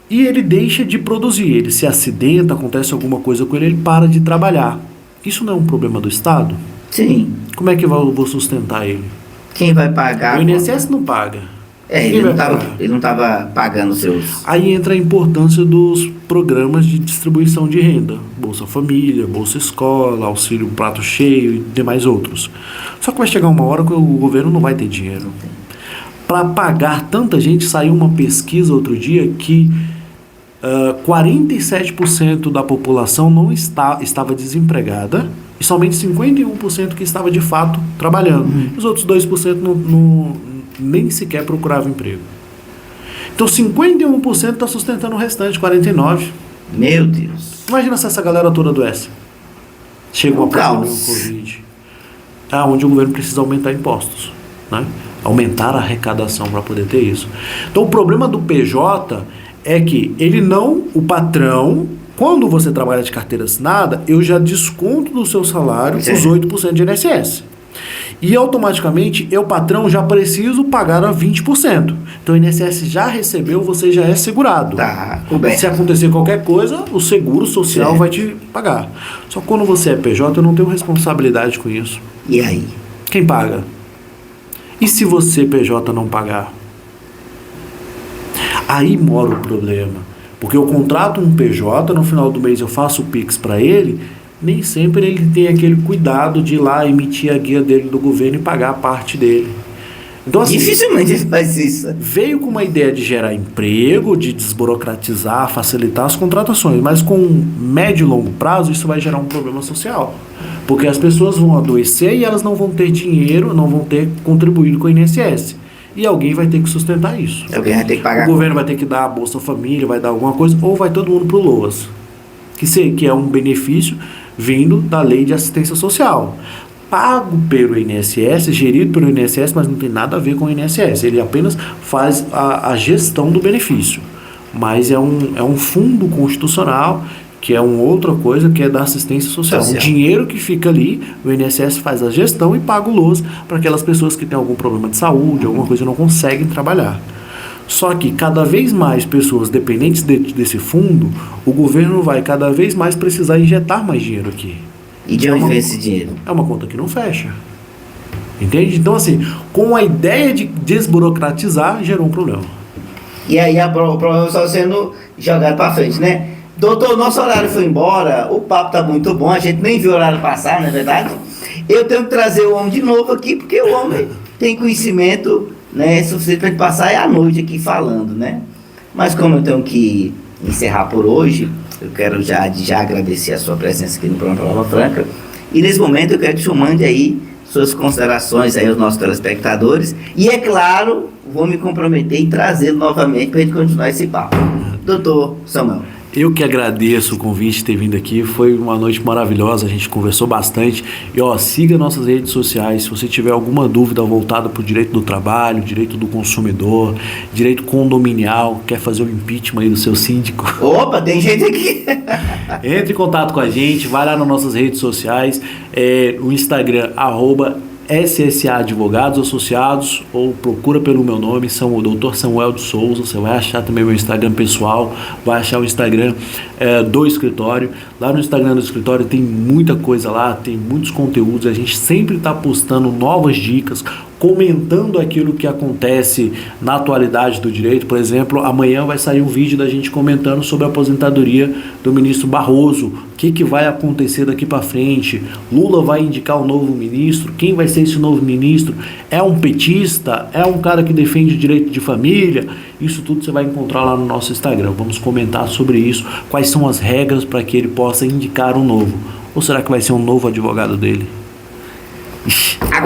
e ele deixa de produzir. Ele se acidenta, acontece alguma coisa com ele, ele para de trabalhar. Isso não é um problema do Estado? Sim. Como é que eu vou sustentar ele? Quem vai pagar? O INSS não paga. Ele não estava pagando seus... Aí entra a importância dos programas de distribuição de renda. Bolsa Família, Bolsa Escola, Auxílio Prato Cheio e demais outros. Só que vai chegar uma hora que o governo não vai ter dinheiro. Para pagar tanta gente, saiu uma pesquisa outro dia que 47% da população não estava desempregada e somente 51% que estava de fato trabalhando. Os outros 2% nem sequer procurava emprego. Então 51% está sustentando o restante, 49%. Meu Deus. Imagina se essa galera toda adoece. Chega uma pandemia, um Covid. Onde o governo precisa aumentar impostos, né? Aumentar a arrecadação para poder ter isso. Então o problema do PJ é que o patrão, quando você trabalha de carteira assinada, eu já desconto do seu salário os 8% de INSS. E automaticamente, eu, patrão, já preciso pagar a 20%. Então o INSS já recebeu, você já é segurado. Tá, se acontecer qualquer coisa, o seguro social vai te pagar. Só que quando você é PJ, eu não tenho responsabilidade com isso. E aí? Quem paga? E se você, PJ, não pagar? Aí mora o problema. Porque eu contrato um PJ, no final do mês eu faço o Pix para ele, nem sempre ele tem aquele cuidado de ir lá emitir a guia dele do governo e pagar a parte dele. Então, assim, dificilmente ele faz isso. Veio com uma ideia de gerar emprego, de desburocratizar, facilitar as contratações, mas com médio e longo prazo isso vai gerar um problema social. Porque as pessoas vão adoecer e elas não vão ter dinheiro, não vão ter contribuído com o INSS. E alguém vai ter que sustentar isso. Alguém vai ter que pagar. O governo vai ter que dar a Bolsa Família, vai dar alguma coisa, ou vai todo mundo pro LOAS. Que é um benefício vindo da Lei de Assistência Social. Pago pelo INSS, gerido pelo INSS, mas não tem nada a ver com o INSS. Ele apenas faz a gestão do benefício. Mas é um fundo constitucional, que é uma outra coisa, que é da assistência social. O dinheiro que fica ali, o INSS faz a gestão e paga o LOAS para aquelas pessoas que têm algum problema de saúde, alguma coisa e não conseguem trabalhar. Só que cada vez mais pessoas dependentes desse fundo, o governo vai cada vez mais precisar injetar mais dinheiro aqui. E de onde vem esse dinheiro? É uma conta que não fecha. Entende? Então, assim, com a ideia de desburocratizar, gerou um problema. E aí o problema está sendo jogado para frente, né? Doutor, nosso horário foi embora, o papo tá muito bom, a gente nem viu o horário passar, não é verdade? Eu tenho que trazer o homem de novo aqui, porque o homem tem conhecimento, né, suficiente para ele passar a noite aqui falando, né? Mas como eu tenho que encerrar por hoje, eu quero já agradecer a sua presença aqui no programa Palavra Franca. E nesse momento eu quero que o senhor mande aí suas considerações aí aos nossos telespectadores. E é claro, vou me comprometer em trazê-lo novamente para a gente continuar esse papo. Doutor Samuel. Eu que agradeço o convite de ter vindo aqui, foi uma noite maravilhosa, a gente conversou bastante. E siga nossas redes sociais, se você tiver alguma dúvida voltada para o direito do trabalho, direito do consumidor, direito condominial, quer fazer o impeachment aí do seu síndico. Opa, tem gente aqui. Entre em contato com a gente, vai lá nas nossas redes sociais, o Instagram, @SSA Advogados Associados, ou procura pelo meu nome, o Dr. Samuel de Souza. Você vai achar também meu Instagram pessoal, vai achar o Instagram do escritório. Lá no Instagram do escritório tem muita coisa lá, tem muitos conteúdos, a gente sempre está postando novas dicas, comentando aquilo que acontece na atualidade do direito. Por exemplo, amanhã vai sair um vídeo da gente comentando sobre a aposentadoria do ministro Barroso, o que vai acontecer daqui para frente. Lula vai indicar um novo ministro, quem vai ser esse novo ministro? É um petista? É um cara que defende o direito de família? Isso tudo você vai encontrar lá no nosso Instagram. Vamos comentar sobre isso, quais são as regras para que ele possa indicar um novo. Ou será que vai ser um novo advogado dele?